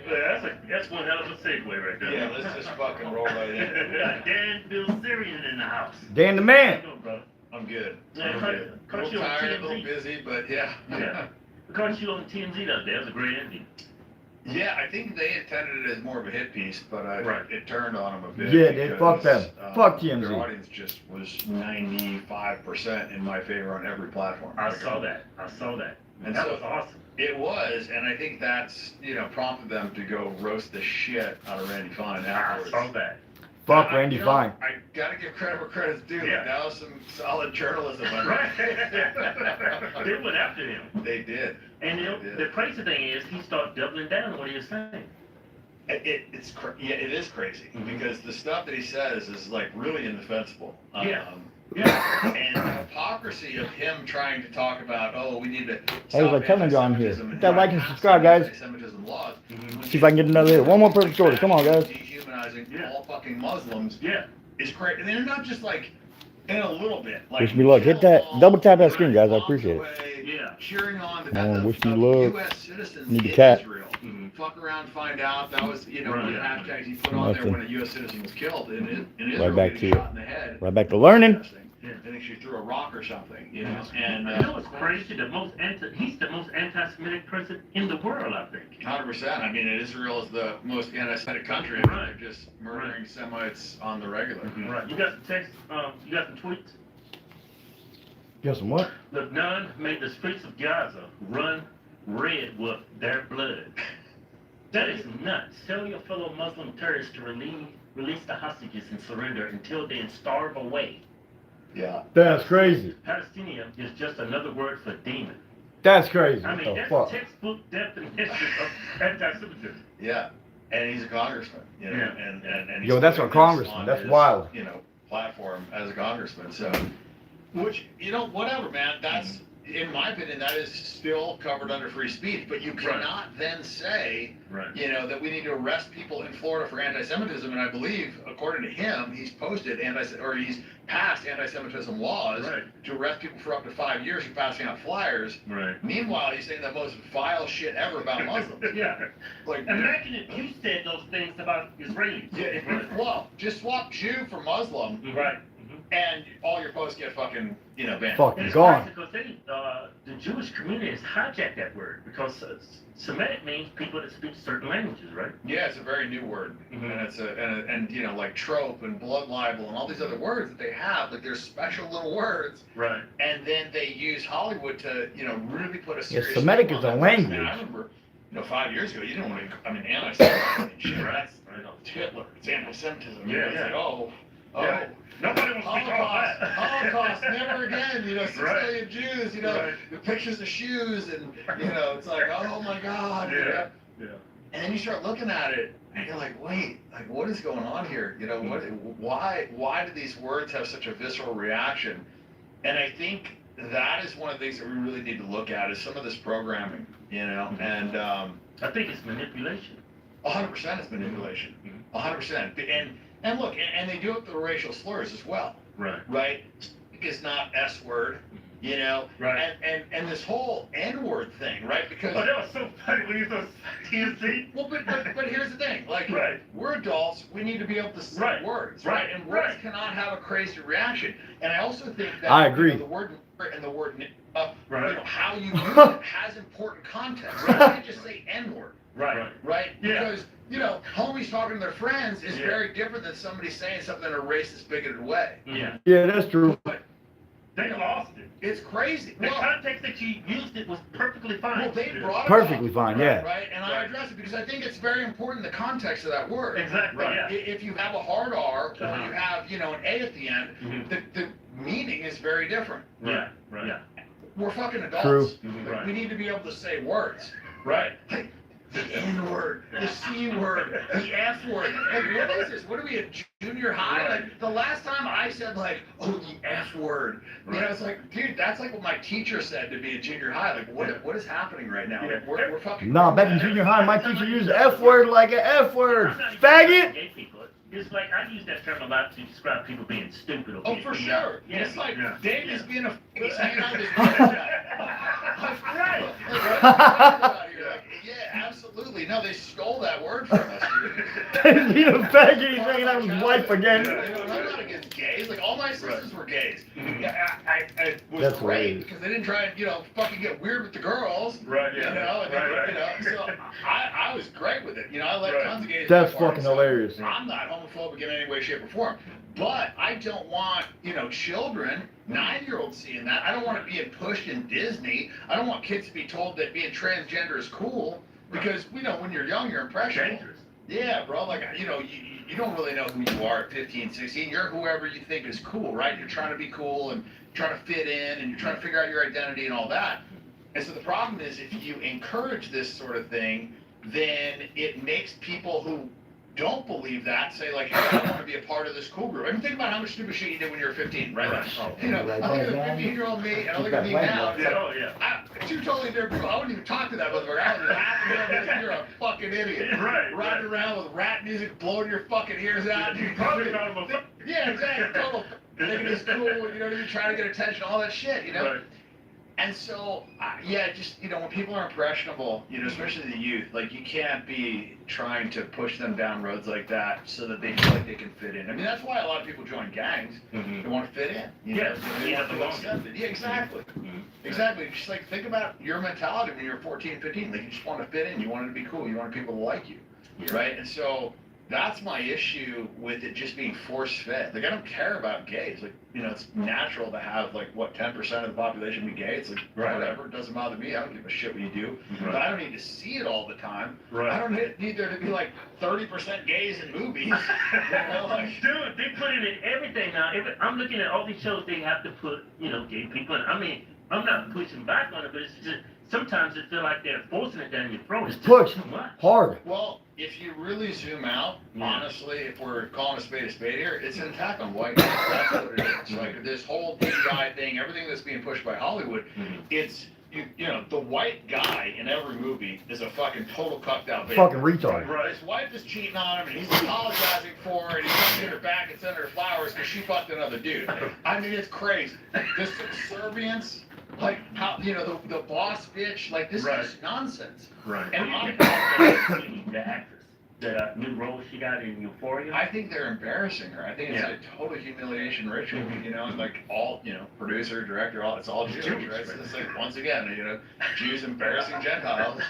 Speaker 4: Yeah, that's one hell of a segue right there.
Speaker 3: Yeah, let's just fucking roll right
Speaker 4: We
Speaker 3: in.
Speaker 4: got Dan Bilzerian in the house.
Speaker 2: Dan the man.
Speaker 4: How you doing, brother?
Speaker 3: I'm good.
Speaker 4: Yeah,
Speaker 3: I'm good. A
Speaker 4: caught
Speaker 3: little
Speaker 4: you on
Speaker 3: tired, a
Speaker 4: TMZ.
Speaker 3: little busy, but yeah.
Speaker 4: Yeah. We caught you on TMZ the other day. That was a great ending.
Speaker 3: Yeah, I think they intended it as more of a hit piece, but
Speaker 4: Right.
Speaker 3: it turned on them a bit.
Speaker 2: Yeah, they fuck them. Fuck
Speaker 3: Their
Speaker 2: TMZ.
Speaker 3: audience just was 95% in my favor on every platform.
Speaker 4: I saw that.
Speaker 3: And
Speaker 4: that
Speaker 3: so-
Speaker 4: was awesome.
Speaker 3: It was, and I think that's, prompted them to go roast the shit out of Randy Fine
Speaker 4: I
Speaker 3: afterwards.
Speaker 4: saw that.
Speaker 2: Fuck Randy Fine.
Speaker 3: I gotta give credit where credit's due.
Speaker 4: Yeah.
Speaker 3: That was some solid journalism.
Speaker 4: Right. They went after him.
Speaker 3: They did.
Speaker 4: And the crazy thing is, he started doubling down on what he was saying.
Speaker 3: It is crazy because the stuff that he says is like really indefensible.
Speaker 4: Yeah.
Speaker 3: Yeah. And the hypocrisy of him trying to talk about, we need to
Speaker 2: Hey,
Speaker 3: stop
Speaker 2: like, tell me to go on here.
Speaker 3: anti-Semitism
Speaker 2: Hit that like and
Speaker 3: pass
Speaker 2: subscribe, guys.
Speaker 3: anti-Semitism laws.
Speaker 2: See if I can get another hit. One more perfect order. Come on, guys.
Speaker 3: Dehumanizing
Speaker 4: Yeah.
Speaker 3: all fucking Muslims
Speaker 4: Yeah.
Speaker 3: is great. And they're not just like in a little bit. Like,
Speaker 2: Wish me luck. Hit that. Double tap that screen, guys. I appreciate it.
Speaker 4: Yeah.
Speaker 3: Cheering on the
Speaker 2: Oh,
Speaker 3: death
Speaker 2: wish me
Speaker 3: of
Speaker 2: luck.
Speaker 3: U.S. citizens
Speaker 2: Need the
Speaker 3: in
Speaker 2: cat.
Speaker 3: Israel.
Speaker 4: Mhm.
Speaker 3: Fuck around, find out. That was, one of the
Speaker 4: Right.
Speaker 3: hashtags he put on there
Speaker 2: Nothing.
Speaker 3: when a U.S. citizen was killed in Israel.
Speaker 2: back
Speaker 3: getting
Speaker 2: to
Speaker 3: shot in the head.
Speaker 2: Right back to learning.
Speaker 4: Yeah.
Speaker 3: I think she threw a rock or something, And
Speaker 4: You know what's crazy? He's the most anti-Semitic person in the world, I think.
Speaker 3: 100%. I mean, Israel is the most anti-Semitic country. I mean,
Speaker 4: Right.
Speaker 3: they're just murdering Semites on the regular.
Speaker 4: Right. You got some text? You got some tweets?
Speaker 2: Got some what?
Speaker 4: Lebanon made the streets of Gaza run red with their blood. That is nuts. Tell your fellow Muslim terrorists to release the hostages and surrender until they starve away.
Speaker 3: Yeah.
Speaker 2: That's crazy.
Speaker 4: Palestinian is just another word for demon.
Speaker 2: That's crazy.
Speaker 4: I
Speaker 2: What
Speaker 4: mean,
Speaker 2: the
Speaker 4: that's
Speaker 2: fuck?
Speaker 4: textbook definition of anti-Semitism.
Speaker 3: Yeah. And he's a congressman,
Speaker 4: Yeah.
Speaker 3: and he's
Speaker 2: Yo, that's
Speaker 3: putting
Speaker 2: our
Speaker 3: this
Speaker 2: congressman.
Speaker 3: on
Speaker 2: That's
Speaker 3: his,
Speaker 2: wild.
Speaker 3: Platform as a congressman. So, which, whatever, man, that's, in my opinion, that is still covered under free speech, but you cannot then say,
Speaker 4: Right.
Speaker 3: that we need to arrest people in Florida for anti-Semitism, and I believe, according to him, he's he's passed anti-Semitism laws
Speaker 4: Right.
Speaker 3: to arrest people for up to 5 years for passing out flyers.
Speaker 4: Right.
Speaker 3: Meanwhile, he's saying the most vile shit ever about Muslims.
Speaker 4: Yeah.
Speaker 3: Like,
Speaker 4: Imagine if you said those things about Israelis.
Speaker 3: yeah, well, just swap Jew for Muslim,
Speaker 4: Right.
Speaker 3: and all your posts get fucking, banned.
Speaker 4: And
Speaker 2: Fucking
Speaker 4: it's
Speaker 2: gone.
Speaker 4: crazy because the Jewish community has hijacked that word because Semitic means people that speak certain languages, right?
Speaker 3: Yeah, it's a very new word,
Speaker 4: Mhm.
Speaker 3: and it's like trope and blood libel and all these other words that they have. Like, they're special little words,
Speaker 4: Right.
Speaker 3: and then they use Hollywood to, really put a serious.
Speaker 2: Semitic
Speaker 3: name
Speaker 2: is
Speaker 3: on
Speaker 2: a
Speaker 3: that.
Speaker 2: language.
Speaker 3: I remember, 5 years ago, you didn't want to. I mean, anti-Semitism and shit.
Speaker 4: Right.
Speaker 3: That's it's Hitler. It's anti-Semitism.
Speaker 4: Yeah,
Speaker 3: It's
Speaker 4: yeah.
Speaker 3: like, oh.
Speaker 4: Yeah. Nobody wants to speak all
Speaker 3: Holocaust,
Speaker 4: that.
Speaker 3: Holocaust, never again. 6
Speaker 4: Right.
Speaker 3: million Jews.
Speaker 4: Right.
Speaker 3: The pictures of shoes, and it's like, oh my God.
Speaker 4: Yeah. Yeah.
Speaker 3: And then you start looking at it, and you're like, wait, like, what is going on here? Why do these words have such a visceral reaction? And I think that is one of the things that we really need to look at is some of this programming, and
Speaker 4: I think it's manipulation.
Speaker 3: 100% is manipulation, 100%. And look, and they do it with the racial slurs as well,
Speaker 4: Right.
Speaker 3: right? It's not S word,
Speaker 4: Right.
Speaker 3: and this whole N word thing, right? Because
Speaker 4: Oh, that was so funny when you saw TMZ.
Speaker 3: well, but here's the thing, like,
Speaker 4: Right.
Speaker 3: we're adults, we need to be able to say
Speaker 4: Right.
Speaker 3: words,
Speaker 4: Right.
Speaker 3: right? And words
Speaker 4: Right.
Speaker 3: cannot have a crazy reaction. And I also think that
Speaker 2: I agree.
Speaker 3: the word and the word
Speaker 4: Right.
Speaker 3: how you use it has important context. Right? You can't just say N word,
Speaker 4: Right.
Speaker 3: right?
Speaker 4: Yeah.
Speaker 3: Because homies talking to their friends is
Speaker 4: Yeah.
Speaker 3: very different than somebody saying something in a racist, bigoted way.
Speaker 4: Yeah.
Speaker 2: Yeah, that's true.
Speaker 3: But
Speaker 4: They lost it.
Speaker 3: it's crazy.
Speaker 4: The
Speaker 3: Well,
Speaker 4: context that you used it was perfectly fine.
Speaker 3: they brought it
Speaker 2: Perfectly
Speaker 3: up,
Speaker 2: fine, yeah.
Speaker 3: right? And I
Speaker 4: Right.
Speaker 3: address it because I think it's very important the context of that word.
Speaker 4: Exactly.
Speaker 3: Right.
Speaker 4: Yeah.
Speaker 3: If you have a hard R or
Speaker 4: Uh-huh.
Speaker 3: you have, an A at the end,
Speaker 4: Mhm.
Speaker 3: the meaning is very different.
Speaker 4: Yeah. Right.
Speaker 3: We're fucking adults.
Speaker 2: True.
Speaker 4: Mhm.
Speaker 3: Like,
Speaker 4: Right.
Speaker 3: we need to be able to say words, right? Like,
Speaker 5: the N-word, the C-word, the F-word. Like, what is this? What are we, at junior high? Like, the last time I said, like, oh, the F-word, you know, it's like, dude, that's like what my teacher said to me at junior high. Like, what is happening right now? Like, we're fucking...
Speaker 2: No, back in junior high, my teacher used the F word like an F word. Faggot!
Speaker 4: Gay people. It's like, I use that term a lot to describe people being stupid or
Speaker 5: Oh,
Speaker 4: being
Speaker 5: for
Speaker 4: idiotic.
Speaker 5: sure.
Speaker 4: Yeah.
Speaker 5: It's like
Speaker 4: Yeah.
Speaker 5: Dave
Speaker 4: Yeah.
Speaker 5: is being a he's hanging out with his right. Like, yeah, absolutely. No, they stole that word from us. Dude.
Speaker 2: He's a faggot, he's hanging out with his wife again.
Speaker 5: You know, I'm not against gays. Like, all my sisters were gays. Yeah, I was
Speaker 2: That's
Speaker 5: great
Speaker 2: hilarious.
Speaker 5: because they didn't try and, you know, fucking get weird with the girls.
Speaker 4: Right, yeah.
Speaker 5: You know, and
Speaker 4: Right.
Speaker 5: you know, so I was great with it. You know, I let tons of gays.
Speaker 2: That's
Speaker 5: in my
Speaker 2: fucking
Speaker 5: party, so
Speaker 2: hilarious.
Speaker 5: I'm not homophobic in any way, shape, or form. But I don't want, you know, children, 9-year-olds seeing that. I don't want it being pushed in Disney. I don't want kids to be told that being transgender is cool because, you know, when you're young, you're impressionable.
Speaker 4: Dangerous.
Speaker 5: Yeah, bro, like, you know, you don't really know who you are at 15, 16. You're whoever you think is cool, right? You're trying to be cool and trying to fit in and you're trying to figure out your identity and all that. And so the problem is if you encourage this sort of thing, then it makes people who don't believe that say like, hey, I want to be a part of this cool group. I mean, think about how much stupid shit you did when you were 15, right?
Speaker 4: Right.
Speaker 5: You know, I look at a 15-year-old me and I look at me now. It's like,
Speaker 4: Oh, yeah.
Speaker 5: two totally different people. I wouldn't even talk to that motherfucker. I would laugh at him. You're a fucking idiot.
Speaker 4: Right,
Speaker 5: Riding around with rap music, blowing your fucking ears out. Dude,
Speaker 4: Probably not about
Speaker 5: yeah, exactly. Total thinking it's cool. You know what I mean? Trying to get attention, all that shit. You know.
Speaker 4: Right.
Speaker 5: And so, yeah, just, you know, when people are impressionable, you know, especially the youth, like, you can't be trying to push them down roads like that so that they feel like they can fit in. I mean, that's why a lot of people join gangs.
Speaker 4: Mhm.
Speaker 5: They want to fit in. You
Speaker 4: Yeah,
Speaker 5: know, so they
Speaker 4: yeah,
Speaker 5: want to be
Speaker 4: belong.
Speaker 5: accepted. Yeah, exactly.
Speaker 4: Mhm.
Speaker 5: Exactly. Just like, think about your mentality when you were 14, 15. Like, you just want to fit in. You wanted to be cool. You wanted people to like you.
Speaker 4: Yeah.
Speaker 5: Right? And so, that's my issue with it just being force-fed. Like, I don't care about gays. Like, you know, it's natural to have, like, what, 10% of the population be gay. It's like,
Speaker 4: Right.
Speaker 5: whatever. It doesn't bother me. I don't give a shit what you do.
Speaker 4: Right.
Speaker 5: But I don't need to see it all the time.
Speaker 4: Right.
Speaker 5: I don't need there to be, like, 30% gays in movies. You know, like,
Speaker 4: Dude, they put it in everything now. I'm looking at all these shows they have to put, you know, gay people in. I mean, I'm not pushing back on it, but it's just, sometimes it feel like they're forcing it down your throat. It's just
Speaker 2: Push
Speaker 4: too much.
Speaker 2: hard.
Speaker 5: well, if you really zoom out,
Speaker 4: Yeah.
Speaker 5: honestly, if we're calling a spade here, it's an attack on white guys. That's what it is. Like, this whole DEI thing, everything that's being pushed by Hollywood,
Speaker 4: Mhm.
Speaker 5: it's, you know, the white guy in every movie is a fucking total cucked out baby.
Speaker 2: Fucking retard.
Speaker 4: Right.
Speaker 5: His wife is cheating on him, and he's apologizing for it. He's coming in her back and sending her flowers because she fucked another dude. I mean, it's crazy. The subservience, like how, you know, the boss bitch, like, this
Speaker 4: Right.
Speaker 5: is just nonsense.
Speaker 4: Right.
Speaker 5: And
Speaker 4: the actress, the new role she got in Euphoria.
Speaker 5: I think they're embarrassing her. I think it's
Speaker 4: Yeah.
Speaker 5: a total humiliation ritual,
Speaker 4: Mhm.
Speaker 5: you know, and like all, you know, producer, director, all, it's all Jewish,
Speaker 4: Jewish,
Speaker 5: right? So
Speaker 4: right.
Speaker 5: it's like, once again, you know, Jews embarrassing Gentiles.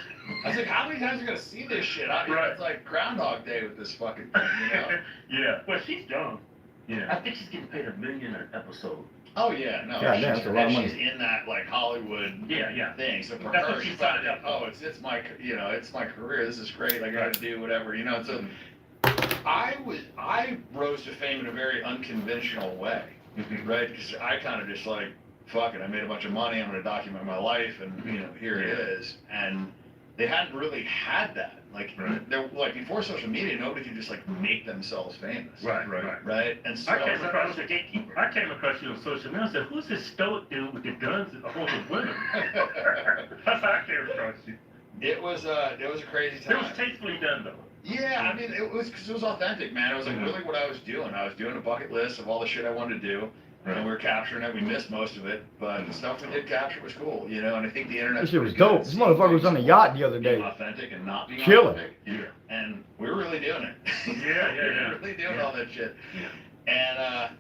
Speaker 5: I was like, how many times are you gonna see this shit? I mean,
Speaker 4: Right.
Speaker 5: it's like Groundhog Day with this fucking thing, you know?
Speaker 4: Yeah. Well, she's young. I
Speaker 5: Yeah.
Speaker 4: think she's getting paid $1 million an episode.
Speaker 5: Oh yeah, no.
Speaker 2: Yeah,
Speaker 5: she's,
Speaker 2: that's a lot of money.
Speaker 5: she's in that like Hollywood
Speaker 4: Yeah.
Speaker 5: thing. So for
Speaker 4: That's
Speaker 5: her,
Speaker 4: what she
Speaker 5: she's
Speaker 4: signed
Speaker 5: like,
Speaker 4: up for.
Speaker 5: oh, it's my, you know, it's my career. This is great. I gotta do whatever, you know. So I rose to fame in a very unconventional way,
Speaker 4: Mhm.
Speaker 5: right? Because I kind of just like, fuck it. I made a bunch of money. I'm gonna document my life, and you know, here it
Speaker 4: Yeah.
Speaker 5: is. And they hadn't really had that. Like,
Speaker 4: Right.
Speaker 5: there, like before social media, nobody could just like make themselves famous.
Speaker 4: Right.
Speaker 5: Right. And so.
Speaker 4: I came across a gatekeeper. I came across you on social media. I said, "Who's this stoic dude with the guns and all the women?" That's how I came across you.
Speaker 5: It was a crazy
Speaker 4: It
Speaker 5: time.
Speaker 4: was tastefully done, though.
Speaker 5: Yeah, I mean, it was because it was authentic, man. It was like
Speaker 4: Mhm.
Speaker 5: really what I was doing. I was doing a bucket list of all the shit I wanted to do, and we were capturing it. We missed most of it, but the stuff we did capture was cool, you know. And I think the internet.
Speaker 2: This shit was dope. This motherfucker was on the yacht the other
Speaker 5: Being
Speaker 2: day.
Speaker 5: authentic and not being
Speaker 2: Chilling.
Speaker 5: authentic.
Speaker 4: Yeah.
Speaker 5: And we were really doing it.
Speaker 4: Yeah.
Speaker 5: We were really doing all that shit.
Speaker 4: Yeah.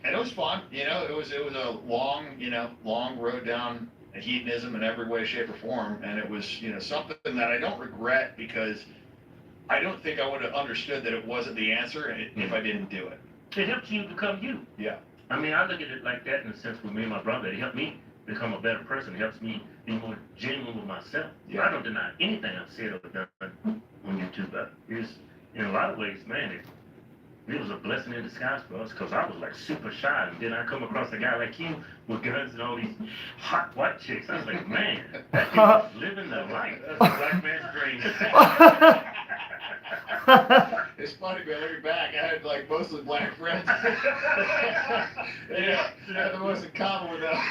Speaker 5: And it was fun, you know. It was a long road down hedonism in every way, shape, or form, and it was, you know, something that I don't regret because I don't think I would have understood that it wasn't the answer if I didn't do it.
Speaker 4: It helps you become you.
Speaker 5: Yeah.
Speaker 4: I mean, I look at it like that in a sense with me and my brother. It helped me become a better person. It helps me be more genuine with myself.
Speaker 5: Yeah.
Speaker 4: I don't deny anything I've said or done on YouTube. But it's, in a lot of ways, man, It was a blessing in disguise for us because I was like super shy. And then I come across a guy like you with guns and all these hot white chicks. I was like, man, that kid was living the life. That's a black man's dream.
Speaker 5: It's funny, man. Looking back, I had like mostly black friends. Yeah, I had the most in common with them.
Speaker 4: I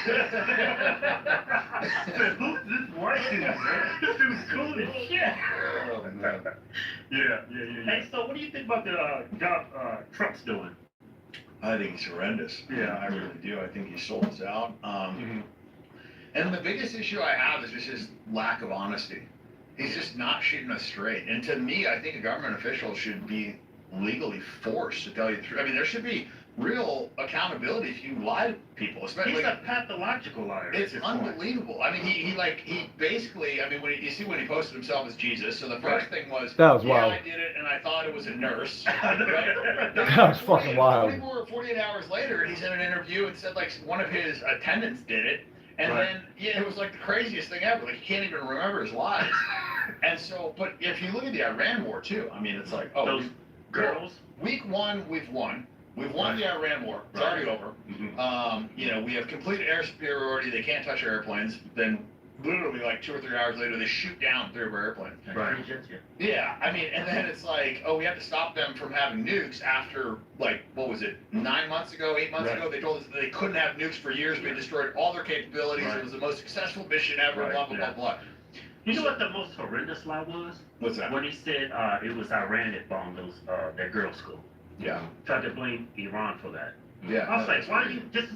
Speaker 4: said, who's this white dude, man? This dude's cool as shit.
Speaker 5: Oh, man.
Speaker 4: Yeah. Hey, so what do you think about the job Trump's doing?
Speaker 5: I think he's horrendous.
Speaker 4: Yeah.
Speaker 5: I really do. I think he sold us out. And the biggest issue I have is just his lack of honesty. He's just not shooting us straight. And to me, I think a government official should be legally forced to tell you the truth. I mean, there should be real accountability if you lie to people. Especially,
Speaker 4: He's a pathological liar.
Speaker 5: it's unbelievable. I mean, he basically, I mean, when you see when he posted himself as Jesus, so the first thing was,
Speaker 2: That was
Speaker 5: yeah,
Speaker 2: wild.
Speaker 5: I did it, and I thought it was a nurse. Right?
Speaker 2: That was fucking wild.
Speaker 5: 48 hours later, he's in an interview and said, like, one of his attendants did it. And
Speaker 4: Right.
Speaker 5: then, yeah, it was like the craziest thing ever. Like, he can't even remember his lies. And so, but if you look at the Iran war, too, I mean, it's like, oh,
Speaker 4: Those girls.
Speaker 5: week one, we've won. We've won the Iran war. It's already over. You know, we have complete air superiority. They can't touch our airplanes. Then, literally, like 2 or 3 hours later, they shoot down 3 of our airplanes.
Speaker 4: Right.
Speaker 5: Yeah, I mean, and then it's like, oh, we have to stop them from having nukes after, like, what was it, 9 months ago, 8 months
Speaker 4: Right.
Speaker 5: ago? They told us that they couldn't have nukes for years. We destroyed all their capabilities.
Speaker 4: Right.
Speaker 5: It was the most successful mission ever,
Speaker 4: Right,
Speaker 5: blah, blah,
Speaker 4: yeah.
Speaker 5: blah, blah.
Speaker 4: You know what the most horrendous lie was?
Speaker 5: What's that?
Speaker 4: When he said it was Iran that bombed those that girls' school.
Speaker 5: Yeah.
Speaker 4: Tried to blame Iran for that.
Speaker 5: Yeah.
Speaker 4: I was like, why do you just?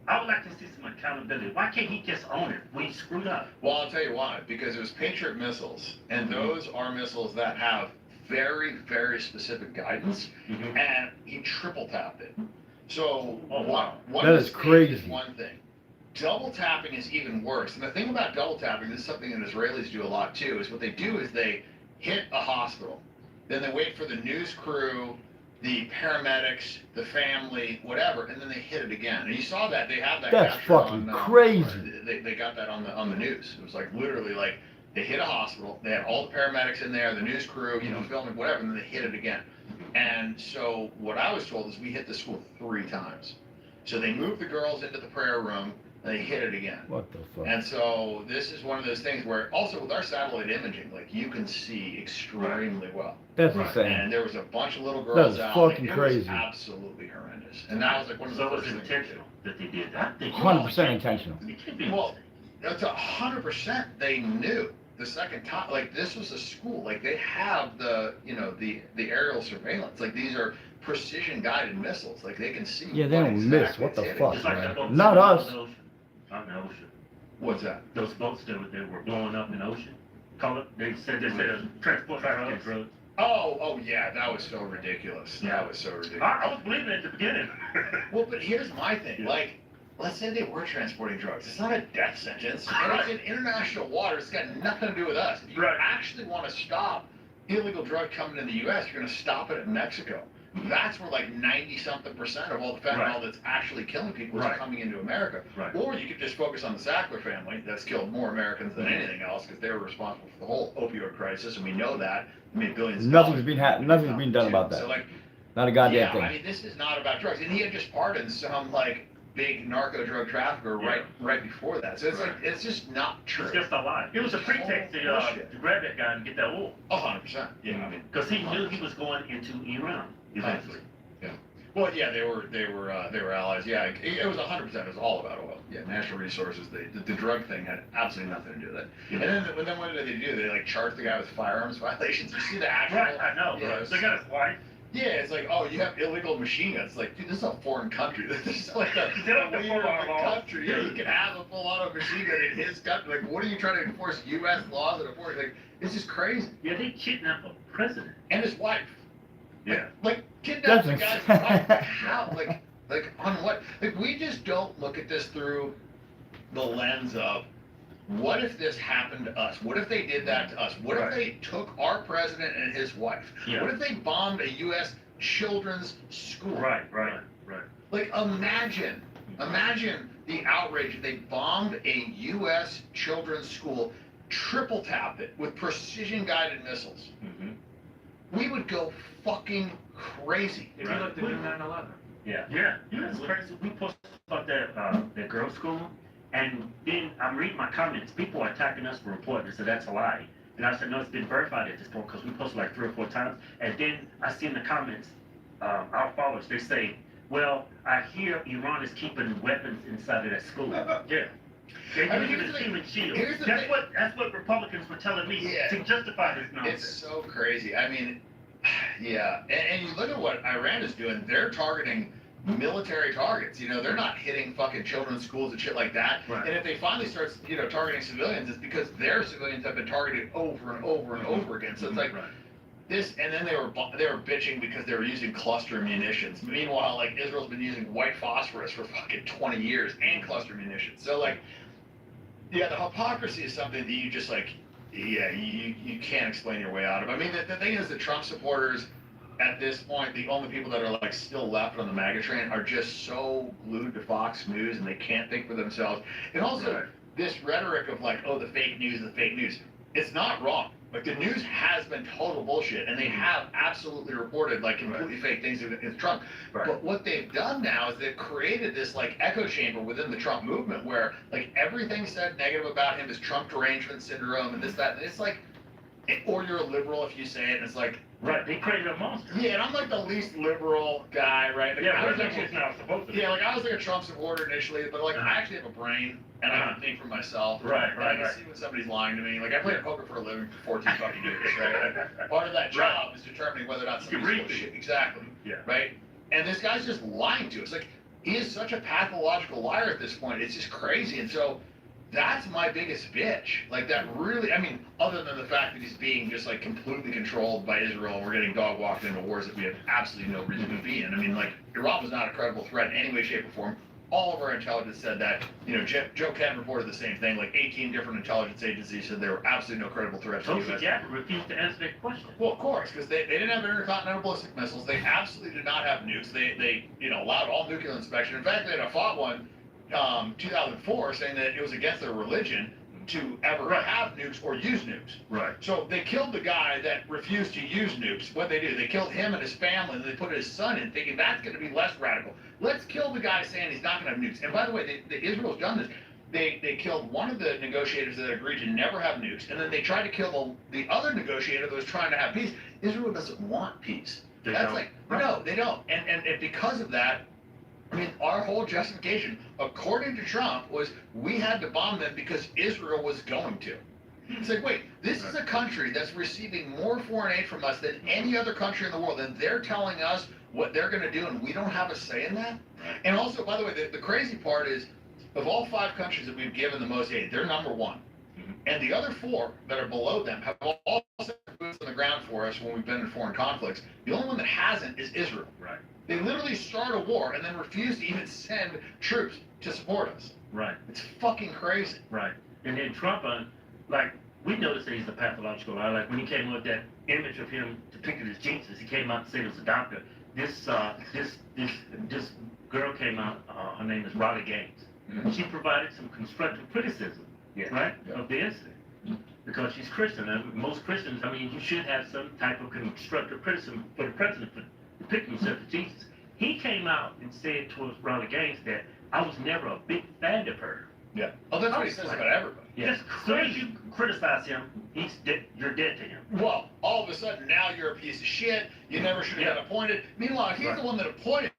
Speaker 4: I would like to see some accountability. Why can't he just own it? We screwed up.
Speaker 5: Well, I'll tell you why. Because it was Patriot missiles, and those are missiles that have very, very specific guidance, and he triple tapped it. So
Speaker 4: Oh, wow.
Speaker 5: one
Speaker 2: That is
Speaker 5: mistake
Speaker 2: crazy.
Speaker 5: is one thing. Double tapping is even worse. And the thing about double tapping, this is something that Israelis do a lot too, is what they do is they hit a hospital, then they wait for the news crew, the paramedics, the family, whatever, and then they hit it again. And you saw that they had that.
Speaker 2: That's
Speaker 5: captured
Speaker 2: fucking
Speaker 5: on,
Speaker 2: crazy.
Speaker 5: They got that on the news. It was like literally like they hit a hospital, they had all the paramedics in there, the news crew, you know, filming whatever, and then they hit it again. And so what I was told is we hit the school 3 times. So they moved the girls into the prayer room, and they hit it again.
Speaker 2: What the fuck?
Speaker 5: And so this is one of those things where also with our satellite imaging, like you can see extremely well.
Speaker 2: That's
Speaker 4: Right.
Speaker 2: insane.
Speaker 5: And there was a bunch of little girls
Speaker 2: That is
Speaker 5: out.
Speaker 2: fucking
Speaker 5: it
Speaker 2: crazy.
Speaker 5: was absolutely horrendous. And that was like one of the
Speaker 4: So it was
Speaker 5: first things.
Speaker 4: intentional that they did that. I think
Speaker 2: 100% intentional.
Speaker 4: It could be.
Speaker 5: Well, that's 100%. They knew the second time. Like this was a school. Like they have the the aerial surveillance. Like these are precision guided missiles. Like they can see.
Speaker 2: Yeah, they
Speaker 5: what
Speaker 2: don't miss.
Speaker 5: exactly
Speaker 2: What the
Speaker 5: it's hitting.
Speaker 2: fuck,
Speaker 4: It's like
Speaker 2: man?
Speaker 4: the boats
Speaker 2: Not
Speaker 4: that were
Speaker 2: us.
Speaker 4: in the ocean. Out in the ocean.
Speaker 5: What's that?
Speaker 4: Those boats that were blowing up in the ocean. Call it. They said transport drugs.
Speaker 5: Oh yeah, that was so ridiculous.
Speaker 4: Yeah.
Speaker 5: That was so ridiculous.
Speaker 4: I was believing it at the beginning.
Speaker 5: Well, but here's my thing.
Speaker 4: Yeah.
Speaker 5: Like, let's say they were transporting drugs. It's not a death sentence. And it's in international waters. It's got nothing to do with us. If you
Speaker 4: Right.
Speaker 5: actually want to stop illegal drug coming in the U.S., you're going to stop it in Mexico. That's where like 90-something% of all the fentanyl
Speaker 4: Right.
Speaker 5: that's actually killing people is
Speaker 4: Right.
Speaker 5: coming into America.
Speaker 4: Right.
Speaker 5: Or you could just focus on the Sackler family that's killed more Americans than anything else because they were responsible for the whole opioid crisis, and we know that. I mean, billions. of
Speaker 2: Nothing's
Speaker 5: dollars
Speaker 2: nothing's been done about
Speaker 5: So
Speaker 2: that.
Speaker 5: like,
Speaker 2: Not a goddamn
Speaker 5: yeah,
Speaker 2: thing.
Speaker 5: I mean, this is not about drugs, and he had just pardoned some like big narco drug trafficker right before that. So it's
Speaker 4: Right.
Speaker 5: like it's just not true.
Speaker 4: It's just a lie. It was a pretext to grab that guy and get that oil.
Speaker 5: 100%. Yeah, I mean,
Speaker 4: Because he knew he was going into Iran eventually.
Speaker 5: well, yeah, they were allies. Yeah, it was 100%. It was all about oil. Yeah, natural resources. The drug thing had absolutely nothing to do with it.
Speaker 4: Yeah.
Speaker 5: And then what did they do? They like charged the guy with firearms violations. You see the actual?
Speaker 4: Right, I know.
Speaker 5: Yeah,
Speaker 4: They got his wife.
Speaker 5: Yeah, it's like, oh, you have illegal machine guns. It's like, dude, this is a foreign country. This is like a
Speaker 4: They don't have
Speaker 5: leader
Speaker 4: full
Speaker 5: of
Speaker 4: auto
Speaker 5: a
Speaker 4: law.
Speaker 5: country. Yeah, you can have a full auto machine gun in his country. Like, what are you trying to enforce U.S. laws and enforce? Like, it's just crazy.
Speaker 4: Yeah, they kidnapped a president.
Speaker 5: And his wife.
Speaker 4: Yeah.
Speaker 5: Like kidnap
Speaker 2: That's
Speaker 5: the guy's
Speaker 2: insane.
Speaker 5: wife. Like, how? Like on what? Like, we just don't look at this through the lens of, what if this happened to us? What if they did that to us? What
Speaker 4: Right.
Speaker 5: if they took our president and his wife?
Speaker 4: Yeah.
Speaker 5: What if they bombed a U.S. children's school?
Speaker 4: Right.
Speaker 5: Like, imagine the outrage if they bombed a U.S. children's school, triple tapped it with precision-guided missiles.
Speaker 4: Mm-hmm.
Speaker 5: we would go fucking crazy.
Speaker 6: If you looked at the 9/11.
Speaker 4: Yeah. It's crazy. We posted about that girls' school, and then I'm reading my comments. People are attacking us for reporting it, so that's a lie. And I said, no, it's been verified at this point because we posted like 3 or 4 times. And then I see in the comments, our followers, they say, well, I hear Iran is keeping weapons inside of that school. Yeah. They
Speaker 5: I mean,
Speaker 4: use it
Speaker 5: here's
Speaker 4: as
Speaker 5: the
Speaker 4: human shields.
Speaker 5: here's the
Speaker 4: That's
Speaker 5: thing.
Speaker 4: what Republicans were telling me
Speaker 5: Yeah.
Speaker 4: to justify this nonsense.
Speaker 5: It's so crazy. I mean, yeah. And you look at what Iran is doing, they're targeting military targets. You know, they're not hitting fucking children's schools and shit like that.
Speaker 4: Right.
Speaker 5: And if they finally start, you know, targeting civilians, it's because their civilians have been targeted over and over and over again. So it's like,
Speaker 4: Right.
Speaker 5: this, and then they were bitching because they were using cluster munitions. Meanwhile, like, Israel's been using white phosphorus for fucking 20 years and cluster munitions. So like, yeah, the hypocrisy is something that you just like, yeah, you can't explain your way out of. I mean, the thing is, the Trump supporters at this point, the only people that are like still left on the MAGA train are just so glued to Fox News, and they can't think for themselves. And also,
Speaker 4: Right.
Speaker 5: this rhetoric of like, oh, the fake news, it's not wrong. Like, the news has been total bullshit, and they have absolutely reported like completely fake things against Trump.
Speaker 4: Right.
Speaker 5: But what they've done now is they've created this like echo chamber within the Trump movement where like everything said negative about him is Trump derangement syndrome and this, that, and it's like, or you're a liberal if you say it, and it's like,
Speaker 4: Right, they created a monster.
Speaker 5: yeah, and I'm like the least liberal guy, right? Like,
Speaker 4: Yeah,
Speaker 5: I
Speaker 4: we're
Speaker 5: was like,
Speaker 4: just not supposed to be.
Speaker 5: yeah, like I was like a Trump supporter initially, but like I actually have a brain and I can think for myself.
Speaker 4: Right,
Speaker 5: And I can
Speaker 4: right.
Speaker 5: see when somebody's lying to me. Like, I played poker for a living for 14 fucking years, right? Like, part of that job is determining whether or not
Speaker 4: You can
Speaker 5: somebody's
Speaker 4: read
Speaker 5: full of
Speaker 4: it.
Speaker 5: shit. Exactly.
Speaker 4: Yeah.
Speaker 5: Right? And this guy's just lying to us. Like, he is such a pathological liar at this point. It's just crazy. And so that's my biggest bitch. Like, that really, I mean, other than the fact that he's being just like completely controlled by Israel, and we're getting dog walked into wars that we have absolutely no reason to be in. I mean, like, Iran was not a credible threat in any way, shape, or form. All of our intelligence said that. You know, Joe Kent reported the same thing. Like, 18 different intelligence agencies said there were absolutely no credible threats to the
Speaker 4: Tulsi
Speaker 5: U.S.
Speaker 4: Gabbard refused to answer that question.
Speaker 5: Well, of course, because they didn't have intercontinental ballistic missiles. They absolutely did not have nukes. They you know, allowed all nuclear inspection. In fact, they had fought one 2004 saying that it was against their religion to ever have nukes or use nukes.
Speaker 4: Right.
Speaker 5: So they killed the guy that refused to use nukes. What they do, they killed him and his family, and they put his son in, thinking that's going to be less radical. Let's kill the guy saying he's not going to have nukes. And by the way, Israel's done this. They killed one of the negotiators that agreed to never have nukes, and then they tried to kill the other negotiator that was trying to have peace. Israel doesn't want peace.
Speaker 4: They
Speaker 5: That's
Speaker 4: don't.
Speaker 5: like, no, they don't. And because of that, I mean, our whole justification, according to Trump, was we had to bomb them because Israel was going to. It's like, wait, this is a country that's receiving more foreign aid from us than any other country in the world, and they're telling us what they're going to do, and we don't have a say in that? And also, by the way, the crazy part is, of all 5 countries that we've given the most aid, they're number 1. And the other 4 that are below them have all set boots on the ground for us when we've been in foreign conflicts. The only one that hasn't is Israel.
Speaker 4: Right.
Speaker 5: They literally start a war and then refuse to even send troops to support us.
Speaker 4: Right.
Speaker 5: It's fucking crazy.
Speaker 4: Right. And then Trump, like, we noticed that he's a pathological liar. Like, when he came up with that image of him depicted as Jesus, he came out and said he was a doctor. This girl came out, her name is Riley Gaines.
Speaker 5: Mhm.
Speaker 4: She provided some constructive criticism, right, of the incident. Because she's Christian, and most Christians, I mean, you should have some type of constructive criticism for the president for depicting himself as Jesus. He came out and said towards Riley Gaines that I was never a big fan of her.
Speaker 5: Yeah. Oh, that's what he says about everybody.
Speaker 4: Yes. As soon as you criticize him, you're dead to him.
Speaker 5: Well, all of a sudden, now you're a piece of shit. You never should have been appointed. Meanwhile, he's the one that appointed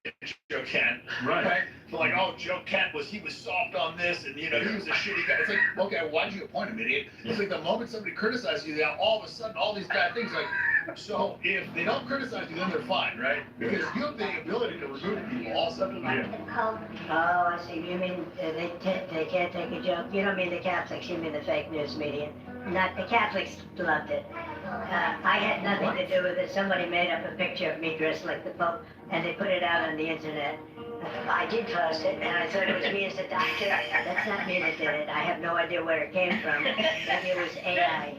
Speaker 5: Joe Kent.
Speaker 4: Right.
Speaker 5: So like, oh, Joe Kent was soft on this, and you know, he was a shitty guy. It's like, okay, why'd you appoint him, idiot? It's like the moment somebody criticizes you, now all of a sudden, all these bad things. Like, so if they don't criticize you, then they're fine, right? Because you have the ability to remove people also.
Speaker 7: Oh, I see. You mean they can't take a joke? You don't mean the Catholics, you mean the fake news media. Not the Catholics loved it. I had nothing to do with it. Somebody made up a picture of me dressed like the Pope, and they put it out on the internet. I did post it, and I thought it was me as a doctor. That's not me that did it. I have no idea where it came from. Maybe it was AI.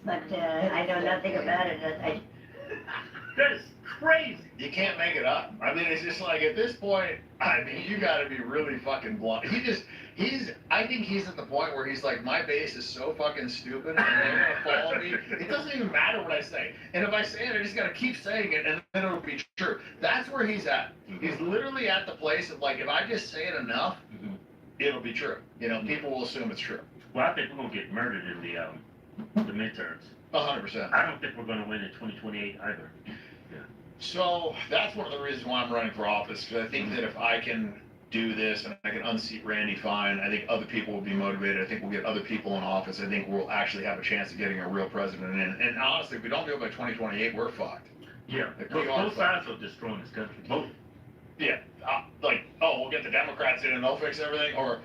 Speaker 7: But I know nothing about it.
Speaker 4: That is crazy.
Speaker 5: You can't make it up. I mean, it's just like at this point, I mean, you got to be really fucking blunt. I think he's at the point where he's like, my base is so fucking stupid and they're gonna follow me. It doesn't even matter what I say. And if I say it, I just gotta keep saying it and then it'll be true. That's where he's at. He's literally at the place of like, if I just say it enough, it'll be true. You know, people will assume it's true.
Speaker 4: Well, I think we're gonna get murdered in the midterms.
Speaker 5: 100%.
Speaker 4: I don't think we're gonna win in 2028 either.
Speaker 5: So that's one of the reasons why I'm running for office, because I think that if I can do this and I can unseat Randy fine, I think other people will be motivated. I think we'll get other people in office. I think we'll actually have a chance of getting a real president in. And honestly, if we don't do it by 2028, we're fucked.
Speaker 4: Yeah,
Speaker 5: Like, we are
Speaker 4: both sides are destroying this country. Both.
Speaker 5: Yeah, we'll get the Democrats in and they'll fix everything, or,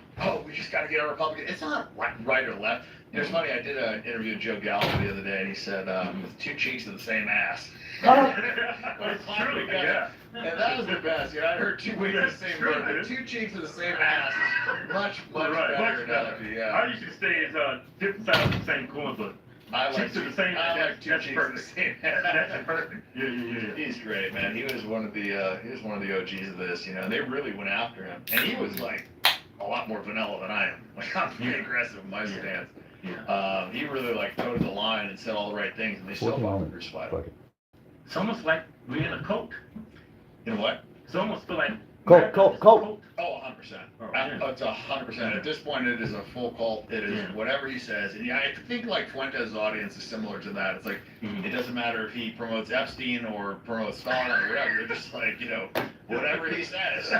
Speaker 5: we just got to get a Republican. It's not right or left. You know, it's funny, I did an interview with Joe Gallo the other day, and he said, with two cheeks of the same ass.
Speaker 4: It's true, yeah.
Speaker 5: And that was the best. You know, I heard two wings of the same word, but two cheeks of the same ass is much
Speaker 4: Right,
Speaker 5: better
Speaker 4: much
Speaker 5: analogy, yeah.
Speaker 4: I usually say it's different sides of the same coin, but
Speaker 5: I like
Speaker 4: cheeks of the same ass.
Speaker 5: I like two
Speaker 4: That's
Speaker 5: cheeks of the
Speaker 4: perfect.
Speaker 5: same ass.
Speaker 4: That's perfect. Yeah.
Speaker 5: He's great, man. He was one of the OGs of this, you know. They really went after him, and he was like a lot more vanilla than I am. Like I'm pretty aggressive in my stance.
Speaker 4: Yeah.
Speaker 5: He really like toed the line and said all the right things, and they still fucking crucified him.
Speaker 2: Fuck it.
Speaker 4: It's almost like we're in a cult.
Speaker 5: You know what?
Speaker 4: It's almost feel like
Speaker 2: Cult.
Speaker 5: Oh, 100%.
Speaker 4: Oh, yeah.
Speaker 5: It's 100%. At this point, it is a full cult. It is whatever he says. And yeah, I think like Fuentes' audience is similar to that. It's like, it doesn't matter if he promotes Epstein or promotes Stalin or whatever. They're just like, you know, whatever he says. You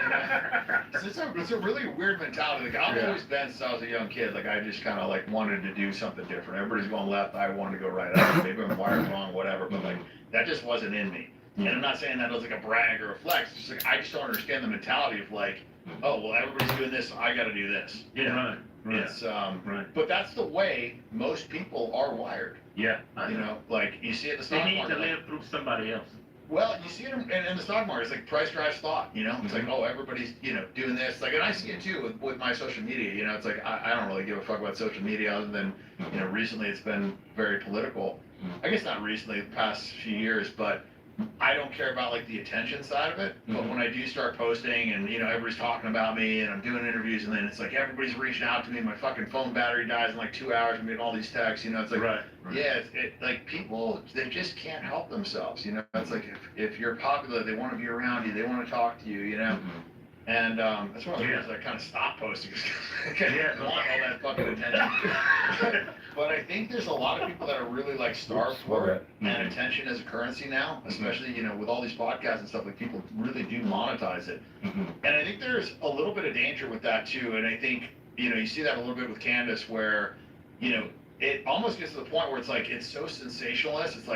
Speaker 5: know? So it's a really weird mentality. Like, I've always been, since I was a young kid, like I just kind of like wanted to do something different. Everybody's going left. I wanted to go right. Maybe I'm wired wrong, whatever. But like, that just wasn't in me. And I'm not saying that as like a brag or a flex. It's just like I just don't understand the mentality of like, oh well, everybody's doing this, so I got to do this.
Speaker 4: Yeah, right.
Speaker 5: It's but that's the way most people are wired.
Speaker 4: Yeah,
Speaker 5: You know, like you see it in the
Speaker 4: they
Speaker 5: stock
Speaker 4: need
Speaker 5: market.
Speaker 4: to live through somebody else.
Speaker 5: Well, you see it in the stock market. It's like price drives thought. You know, it's like everybody's doing this. Like, and I see it too with my social media. You know, it's like I don't really give a fuck about social media other than recently it's been very political. I guess not recently, the past few years, but I don't care about like the attention side of it, but when I do start posting and everybody's talking about me and I'm doing interviews and then it's like everybody's reaching out to me, my fucking phone battery dies in like 2 hours, I'm getting all these texts, it's like yeah, like people, they just can't help themselves, it's like if you're popular, they want to be around you, they want to talk to you, and that's one of the reasons I kind of stopped posting, because I don't want all that fucking attention. But I think there's a lot of people that are really like starved for it, and attention as a currency now, especially with all these podcasts and stuff. Like people really do monetize it, and I think there's a little bit of danger with that too. And I think you see that a little bit with Candace, where it almost gets to the point where it's like it's so sensationalist. It's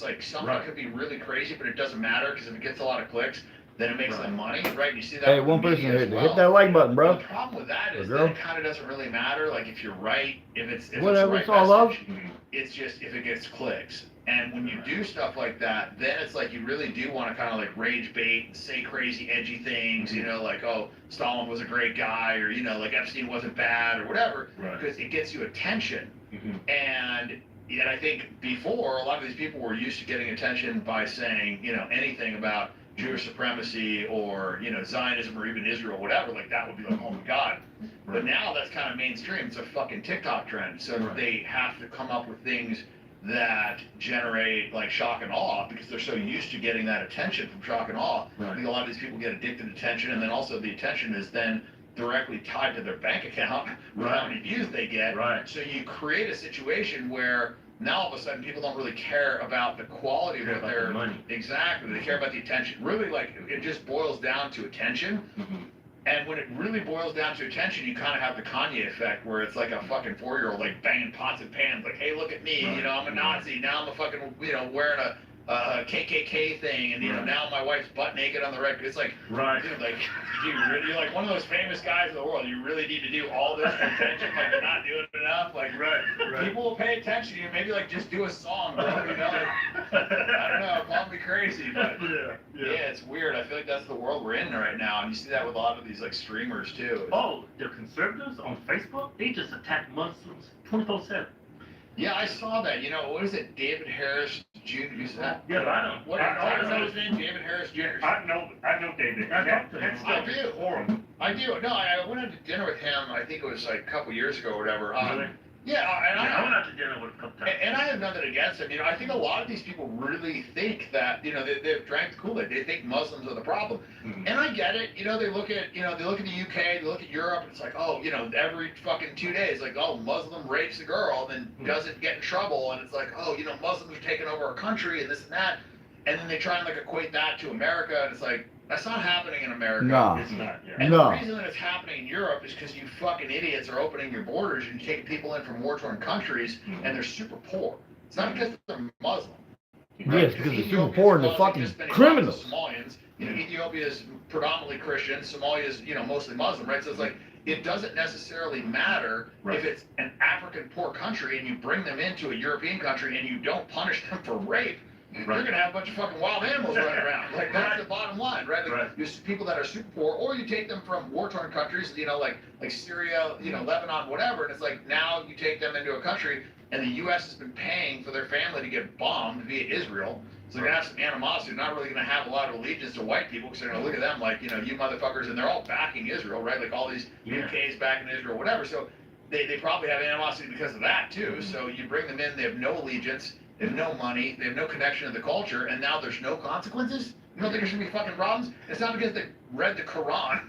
Speaker 5: like something that could be really crazy, but it doesn't matter because if it gets a lot of clicks, then it makes them money, right? You see that.
Speaker 2: Hey,
Speaker 5: with
Speaker 2: one
Speaker 5: the
Speaker 2: person
Speaker 5: media
Speaker 2: hit,
Speaker 5: as well.
Speaker 2: hit that like button, bro.
Speaker 5: The problem with that is
Speaker 2: Girl.
Speaker 5: that it kind of doesn't really matter. Like if you're right, if
Speaker 2: Whatever,
Speaker 5: it's
Speaker 2: it's
Speaker 5: the right
Speaker 2: all love.
Speaker 5: message, it's just if it gets clicks. And when you do stuff like that, then it's like you really do want to kind of like rage bait and say crazy, edgy things, like, oh, Stalin was a great guy, or, like Epstein wasn't bad, or whatever, because it gets you attention. And I think before, a lot of these people were used to getting attention by saying, anything about Jewish supremacy or, Zionism or even Israel, whatever, like that would be like, oh my God. But now that's kind of mainstream. It's a fucking TikTok trend. So they have to come up with things that generate like shock and awe because they're so used to getting that attention from shock and awe. I think a lot of these people get addicted to attention, and then also the attention is then directly tied to their bank account with how many views they get. So you create a situation where now all of a sudden people don't really care about the quality of what they're
Speaker 4: money.
Speaker 5: Exactly. They care about the attention. Really, like it just boils down to attention. And when it really boils down to attention, you kind of have the Kanye effect where it's like a fucking 4-year-old like banging pots and pans, like, hey, look at me, I'm a Nazi. Now I'm a fucking, wearing a KKK thing, and now my wife's butt naked on the record. It's like, dude, like, you're like one of those famous guys in the world. You really need to do all this for attention. Like, you're not doing it enough. Like, people will pay attention to you. Maybe like just do a song, bro. I don't know. Call me crazy, but yeah, it's weird. I feel like that's the world we're in right now, and you see that with a lot of these like streamers too.
Speaker 4: Oh, the conservatives on Facebook, they just attack Muslims 24/7.
Speaker 5: Yeah, I saw that. You know, what is it? David Harris Jr. Is that?
Speaker 4: Yeah, I know.
Speaker 5: What is his name? David Harris Jr.
Speaker 4: I know David.
Speaker 5: I do.
Speaker 4: Horrible.
Speaker 5: I do. No, I went out to dinner with him. I think it was like a couple years ago or whatever.
Speaker 4: Really?
Speaker 5: Yeah, and
Speaker 4: I went out to dinner with a couple times.
Speaker 5: And I have nothing against him. You know, I think a lot of these people really think that, you know, they've drank the Kool-Aid. They think Muslims are the problem.
Speaker 4: Mhm.
Speaker 5: And I get it. You know, they look at the UK, they look at Europe, and it's like, oh, you know, every fucking 2 days, like, oh, Muslim rapes a girl and then doesn't get in trouble. And it's like, oh, you know, Muslims are taking over our country and this and that. And then they try and, like, equate that to America. And it's like, that's not happening in America.
Speaker 2: No.
Speaker 4: It's not, yeah.
Speaker 5: And
Speaker 2: No.
Speaker 5: the reason that it's happening in Europe is because you fucking idiots are opening your borders and taking people in from war-torn countries, and they're super poor. It's not because they're Muslim.
Speaker 2: Yes, because they're super poor and they're fucking criminals.
Speaker 5: Somalians, you know, Ethiopia is predominantly Christian. Somalia is, you know, mostly Muslim, right? So it's like, it doesn't necessarily matter if it's an African poor country and you bring them into a European country and you don't punish them for rape. You're gonna have a bunch of fucking wild animals running around. Like, that's the bottom line, right? Like, you people that are super poor, or you take them from war-torn countries, you know, like Syria, you know, Lebanon, whatever, and it's like, now you take them into a country, and the U.S. has been paying for their family to get bombed via Israel, so they're gonna have some animosity. They're not really gonna have a lot of allegiance to white people, because they're gonna look at them like, you know, you motherfuckers, and they're all backing Israel, right? Like, all these UK's backing Israel, whatever, so they probably have animosity because of that, too, so you bring them in, they have no allegiance, they have no money, they have no connection to the culture, and now there's no consequences? You don't think there should be fucking problems? It's not because they read the Quran.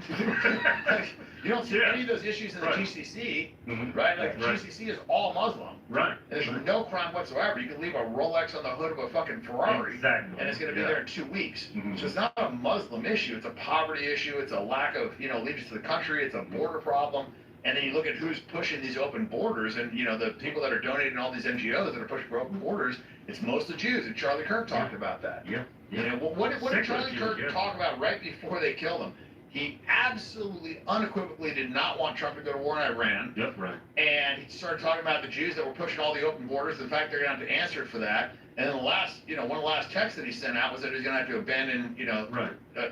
Speaker 5: Like, you don't see any of those issues in the GCC, right? Like, the GCC is all Muslim.
Speaker 4: Right.
Speaker 5: And there's no crime whatsoever. You can leave a Rolex on the hood of a fucking Ferrari,
Speaker 4: Exactly.
Speaker 5: and it's going to be there in 2 weeks. So it's not a Muslim issue. It's a poverty issue. It's a lack of, you know, allegiance to the country. It's a border problem. And then you look at who's pushing these open borders, and, you know, the people that are donating all these NGOs that are pushing for open borders, it's mostly Jews, and Charlie Kirk talked about that.
Speaker 4: Yeah.
Speaker 5: You know, what did Charlie Kirk talk about right before they killed him? He absolutely, unequivocally did not want Trump to go to war in Iran.
Speaker 4: Yep, right.
Speaker 5: And he started talking about the Jews that were pushing all the open borders. In fact, they're going to have to answer for that. And then the last, you know, one of the last texts that he sent out was that he's going to have to abandon, you know,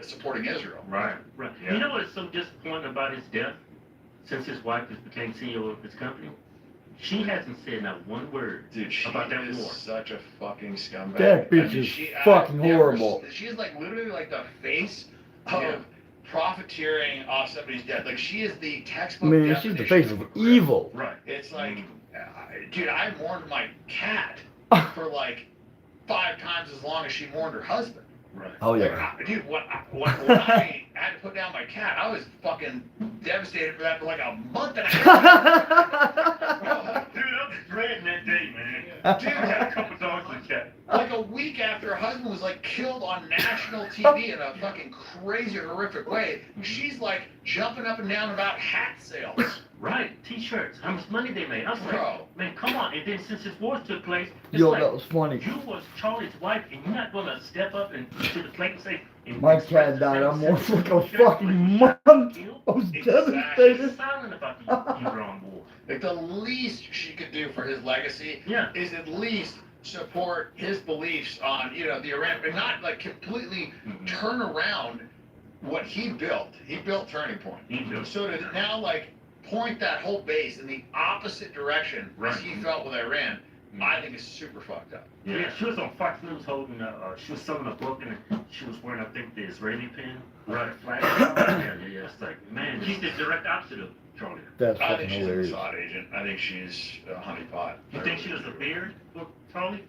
Speaker 5: supporting Israel.
Speaker 4: Right. Yeah. You know what's so disappointing about his death? Since his wife has became CEO of his company, she hasn't said not one word about that war.
Speaker 5: Such a fucking scumbag.
Speaker 2: That bitch is fucking horrible.
Speaker 5: She's like literally like the face of profiteering off somebody's death. Like, she is the textbook
Speaker 2: Man, she's the face of evil.
Speaker 4: Right.
Speaker 5: It's like, dude, I mourned my cat for like 5 times as long as she mourned her husband.
Speaker 4: Right.
Speaker 2: Oh, yeah.
Speaker 5: Like, dude, when I had to put down my cat, I was fucking devastated for that for like a month and a half.
Speaker 4: Dude, I was dreading that day, man.
Speaker 5: Dude,
Speaker 4: I had a couple dogs and cat.
Speaker 5: Like a week after her husband was like killed on national TV in a fucking crazy, horrific way, she's like jumping up and down about hat sales.
Speaker 4: Right, T-shirts. How much money they made? I was like, man, come on. And then since this war took place, it's
Speaker 2: Yo,
Speaker 4: like,
Speaker 2: that was funny.
Speaker 4: you was Charlie's wife, and you're not gonna step up and to the plate and say,
Speaker 2: My cat died. I'm more like a fucking month. I was devastated.
Speaker 4: Silent about the Iran war.
Speaker 5: Like, the least she could do for his legacy is at least support his beliefs on, you know, the Iran, and not like completely turn around what he built. He built Turning Point. So to now, like, point that whole base in the opposite direction as he felt with Iran, I think is super fucked up.
Speaker 4: Yeah, she was on Fox News holding, she was selling a book, and she was wearing, I think, the Israeli pin. Right. Flag. Yeah. It's like, man, she's the direct opposite of Charlie.
Speaker 2: That's
Speaker 5: I
Speaker 2: fucking
Speaker 5: think she's
Speaker 2: hilarious.
Speaker 5: a Mossad agent. I think she's a honeypot.
Speaker 4: You think she was a beard for Charlie?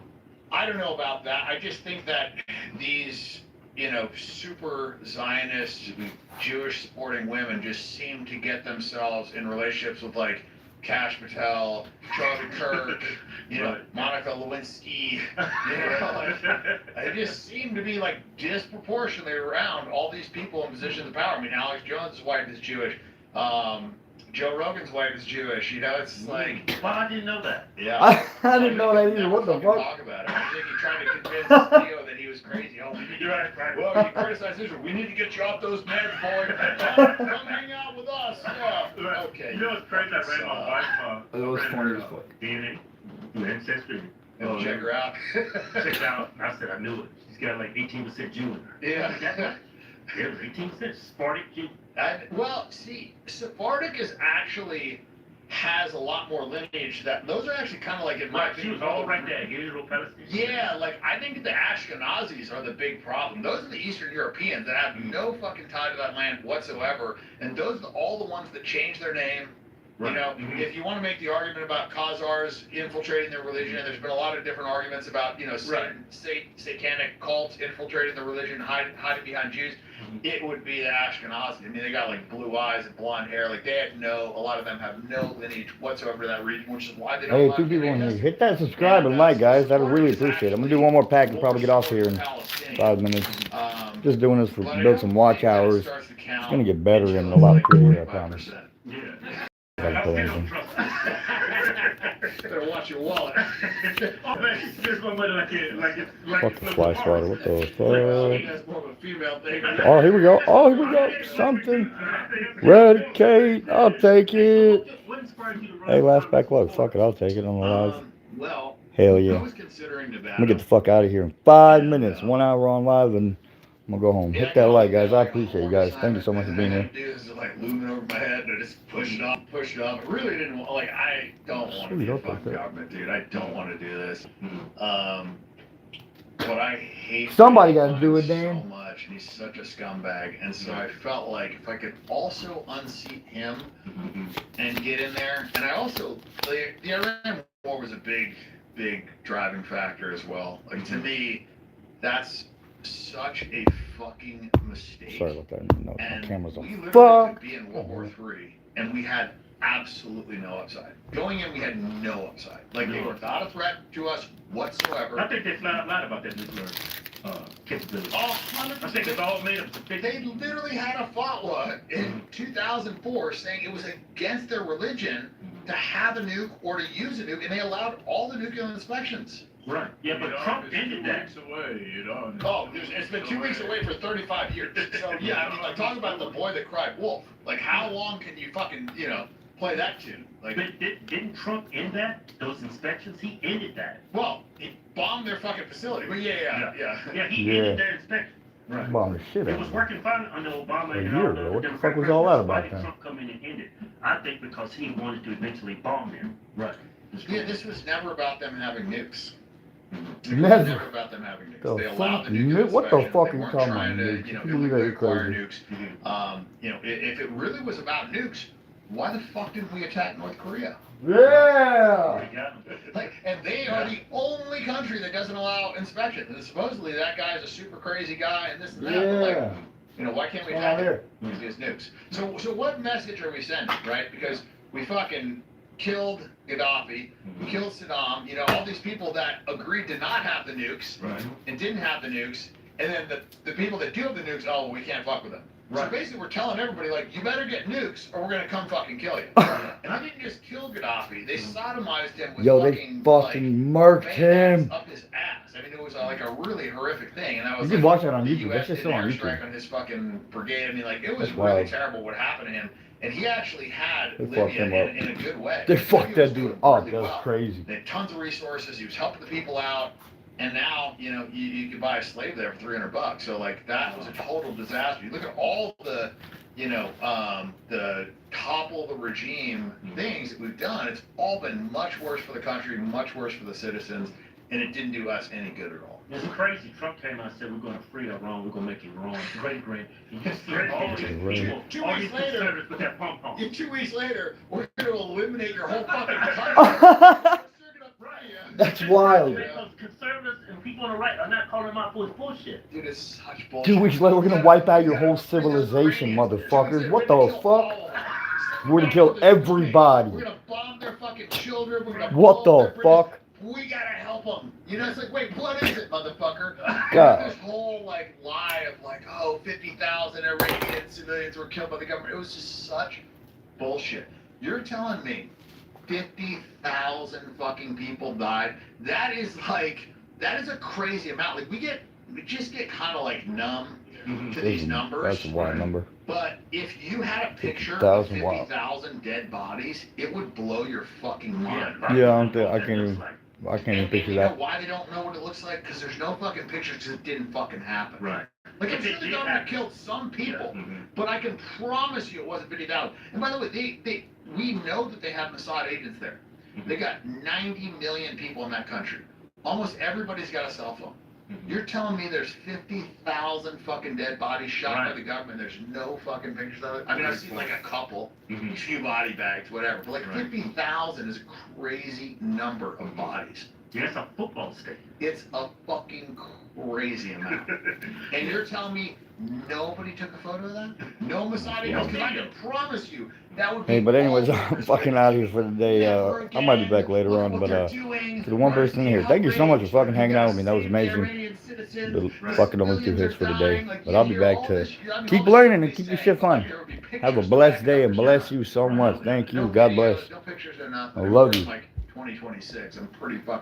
Speaker 5: I don't know about that. I just think that these, you know, super Zionist, Jewish supporting women just seem to get themselves in relationships with, like, Kash Patel, Charlie Kirk, you know, Monica Lewinsky, you know, like, they just seem to be, like, disproportionately around all these people in positions of power. I mean, Alex Jones' wife is Jewish. Joe Rogan's wife is Jewish. You know, it's like...
Speaker 4: Well, I didn't know that.
Speaker 5: Yeah.
Speaker 2: I didn't know that either. What the fuck?
Speaker 5: Talk about it. I think he tried to convince Theo that he was crazy. Oh, we need to well, you criticize Israel. We need to get you off those meds, boy. Come hang out with us. Yeah. Okay.
Speaker 4: You know what's crazy? I ran my wife.
Speaker 2: That was funny as fuck.
Speaker 4: DNA, ancestry.
Speaker 5: Check her out.
Speaker 4: Check it out. I said I knew it. She's got like 18% Jew in her.
Speaker 5: Yeah.
Speaker 4: Yeah, 18% Sephardic Jew.
Speaker 5: Well, see, Sephardic is actually has a lot more lineage. That those are actually kind of like, in my
Speaker 4: Right, she
Speaker 5: opinion,
Speaker 4: was all right there, Israel, Palestine.
Speaker 5: yeah, like I think the Ashkenazis are the big problem. Those are the Eastern Europeans that have no fucking tie to that land whatsoever, and those are all the ones that change their name. You
Speaker 4: Right.
Speaker 5: know, if you want to make the argument about Khazars infiltrating their religion, and there's been a lot of different arguments about, you know, satanic cults infiltrating the religion, hiding behind Jews, it would be the Ashkenazi. I mean, they got like blue eyes and blonde hair. Like they have a lot of them have no lineage whatsoever to that region, which is why they don't.
Speaker 2: Hey, 2 people in here. Hit that subscribe and like, guys. I'd really appreciate it. I'm gonna do one more pack and probably get off here in 5 minutes. Just doing this for build some watch hours. It's gonna get better and a lot prettier, I promise.
Speaker 4: Yeah.
Speaker 2: Gotta put anything.
Speaker 5: Better watch your wallet.
Speaker 4: Oh, man, there's one way like
Speaker 2: Fuck the fly swatter. What the fuck?
Speaker 5: That's more of a female thing.
Speaker 2: Oh, here we go. Oh, here we go. Something. Red Kate. I'll take it. Hey, last back low. Fuck it. I'll take it on the live.
Speaker 5: Well,
Speaker 2: Hell
Speaker 5: I
Speaker 2: yeah.
Speaker 5: was considering Nevada.
Speaker 2: I'm gonna get the fuck out of here in 5 minutes. 1 hour on live and I'm gonna go home. Hit that like, guys. I appreciate you guys. Thank you so much for being here.
Speaker 5: This is like looming over my head, and I just push it off. I really didn't want, like, I don't want to be a fucking government, dude. I don't want to do this. But I hate
Speaker 2: Somebody got to do it, Dan.
Speaker 5: so much, and he's such a scumbag. And so I felt like if I could also unseat him and get in there, and I also, the Iran war was a big driving factor as well. Like, to me, that's such a fucking mistake.
Speaker 2: Sorry about that. No, my
Speaker 5: And
Speaker 2: camera's
Speaker 5: we
Speaker 2: on.
Speaker 5: literally
Speaker 2: Fuck.
Speaker 5: could be in World War III, and we had absolutely no upside. Going in, we had no upside. Like, they were not a threat to us whatsoever.
Speaker 4: I think they flat out lied about that nuclear capability.
Speaker 5: Oh,
Speaker 4: I think it's all made up.
Speaker 5: they literally had a fatwa in 2004 saying it was against their religion to have a nuke or to use a nuke, and they allowed all the nuclear inspections.
Speaker 4: Right. Yeah, but Trump ended that.
Speaker 5: Oh, it's been 2 weeks away for 35 years. So, yeah, I mean, like, talk about the boy that cried wolf. Like, how long can you fucking, you know, play that tune? Like,
Speaker 4: But didn't Trump end that? Those inspections? He ended that.
Speaker 5: well, he bombed their fucking facility. But yeah.
Speaker 4: Yeah, he
Speaker 2: Yeah.
Speaker 4: ended their inspection. Right.
Speaker 2: Bomb the shit
Speaker 4: It
Speaker 2: out
Speaker 4: was
Speaker 2: of
Speaker 4: working fine under Obama
Speaker 2: A
Speaker 4: and
Speaker 2: year
Speaker 4: all
Speaker 2: ago.
Speaker 4: the
Speaker 2: What the
Speaker 4: Democrat
Speaker 2: fuck was all that
Speaker 4: presidents. Why
Speaker 2: about
Speaker 4: did
Speaker 2: then?
Speaker 4: Trump come in and end it? I think because he wanted to eventually bomb them. Right.
Speaker 5: Yeah, this was never about them having nukes. It was
Speaker 2: Never.
Speaker 5: never about them having nukes.
Speaker 2: The
Speaker 5: They allowed
Speaker 2: fuck?
Speaker 5: the nuclear
Speaker 2: What the
Speaker 5: inspection.
Speaker 2: fuck
Speaker 5: They
Speaker 2: are you
Speaker 5: weren't
Speaker 2: talking
Speaker 5: trying
Speaker 2: about,
Speaker 5: to,
Speaker 2: nukes?
Speaker 5: you know,
Speaker 2: You believe
Speaker 5: illegally
Speaker 2: that
Speaker 5: acquire
Speaker 2: crazy.
Speaker 5: nukes. You know, if it really was about nukes, why the fuck didn't we attack North Korea?
Speaker 2: Yeah.
Speaker 5: Like, and they are the only country that doesn't allow inspection. And supposedly that guy is a super crazy guy and this and that. But like,
Speaker 2: Yeah.
Speaker 5: you know, why can't we
Speaker 2: What's going on
Speaker 5: attack him? Because he has nukes. So what message are we sending, right? Because we fucking killed Gaddafi, we killed Saddam, you know, all these people that agreed to not have the nukes and didn't have the nukes, and then the people that do have the nukes, oh, we can't fuck with them. So basically we're telling everybody, like, you better get nukes or we're gonna come fucking kill you. And I didn't just kill Gaddafi, they sodomized him with
Speaker 2: Yo, they
Speaker 5: fucking
Speaker 2: fucking murked
Speaker 5: bayonets
Speaker 2: him.
Speaker 5: up his ass. I mean, it was like a really horrific thing, and that was
Speaker 2: You can
Speaker 5: like,
Speaker 2: watch that on
Speaker 5: the
Speaker 2: YouTube.
Speaker 5: US
Speaker 2: That's just
Speaker 5: did
Speaker 2: still
Speaker 5: an
Speaker 2: on
Speaker 5: airstrike
Speaker 2: YouTube.
Speaker 5: on his fucking brigade. I mean, like, it was
Speaker 2: That's
Speaker 5: really
Speaker 2: wild.
Speaker 5: terrible what happened to him. And he actually had
Speaker 2: They
Speaker 5: Libya
Speaker 2: fucked him up.
Speaker 5: in a good way.
Speaker 2: They
Speaker 5: Libya
Speaker 2: fucked
Speaker 5: was
Speaker 2: that
Speaker 5: doing
Speaker 2: dude up.
Speaker 5: really
Speaker 2: That was
Speaker 5: well.
Speaker 2: crazy.
Speaker 5: They had tons of resources. He was helping the people out. And now, you know, you could buy a slave there for $300. So, like, that was a total disaster. You look at all the, you know, the topple the regime things that we've done. It's all been much worse for the country, much worse for the citizens, and it didn't do us any good at all.
Speaker 4: It's crazy. Trump came out and said, we're going to free Iran, we're going to make it wrong. Great. And you see all these people,
Speaker 5: Two
Speaker 4: all
Speaker 5: weeks
Speaker 4: these
Speaker 5: later-
Speaker 4: conservatives with that pom-pom.
Speaker 5: And 2 weeks later, we're going to eliminate your whole fucking country.
Speaker 2: That's wild.
Speaker 4: Because conservatives and people on the right are not calling him out for his bullshit.
Speaker 5: Dude, it's such bullshit.
Speaker 2: 2 weeks later, we're gonna wipe out your whole civilization, motherfuckers. What the fuck? We're gonna kill everybody.
Speaker 5: We're gonna bomb their fucking children. We're gonna
Speaker 2: What
Speaker 5: blow
Speaker 2: the
Speaker 5: up their bridges.
Speaker 2: fuck?
Speaker 5: We gotta help them. You know, it's like, wait, what is it, motherfucker?
Speaker 2: God.
Speaker 5: This whole, like, lie of, like, oh, 50,000 Iranian civilians were killed by the government. It was just such bullshit. You're telling me 50,000 fucking people died? That is, like, that is a crazy amount. Like, we just get kind of, like, numb to these numbers.
Speaker 2: That's a wild number.
Speaker 5: But if you had a picture of
Speaker 2: 50,000, wow.
Speaker 5: 50,000 dead bodies, it would blow your fucking mind.
Speaker 2: Yeah, I can't even picture
Speaker 5: You know
Speaker 2: that.
Speaker 5: why they don't know what it looks like? Because there's no fucking pictures because it didn't fucking happen.
Speaker 4: Right.
Speaker 5: Like, I'm
Speaker 4: If
Speaker 5: sure
Speaker 4: it
Speaker 5: the
Speaker 4: did
Speaker 5: government
Speaker 4: happen.
Speaker 5: killed some people,
Speaker 4: Yeah.
Speaker 5: but I can promise you it wasn't 50,000. And by the way, We know that they have Mossad agents there. They got 90 million people in that country. Almost everybody's got a cell phone. You're telling me there's 50,000 fucking dead bodies shot by the government. There's no fucking pictures of it. I mean, I've seen like a couple, a few body bags, whatever. But like 50,000 is a crazy number of bodies.
Speaker 4: Yeah, it's a football stadium.
Speaker 5: It's a fucking crazy amount. And you're telling me nobody took a photo of that? No Mossad agents? Because I can promise you that would be.
Speaker 2: Hey, but anyways, I'm fucking out here for the day. I might be back later on, but to the one person here, thank you so much for fucking hanging out with me. That was amazing. The fucking only 2 hits for the day. But I'll be back to keep learning and keep your shit fun. Have a blessed day and bless you so much. Thank you. God bless.
Speaker 5: No pictures or nothing.
Speaker 2: I love you.
Speaker 5: Like 2026. I'm pretty fucking.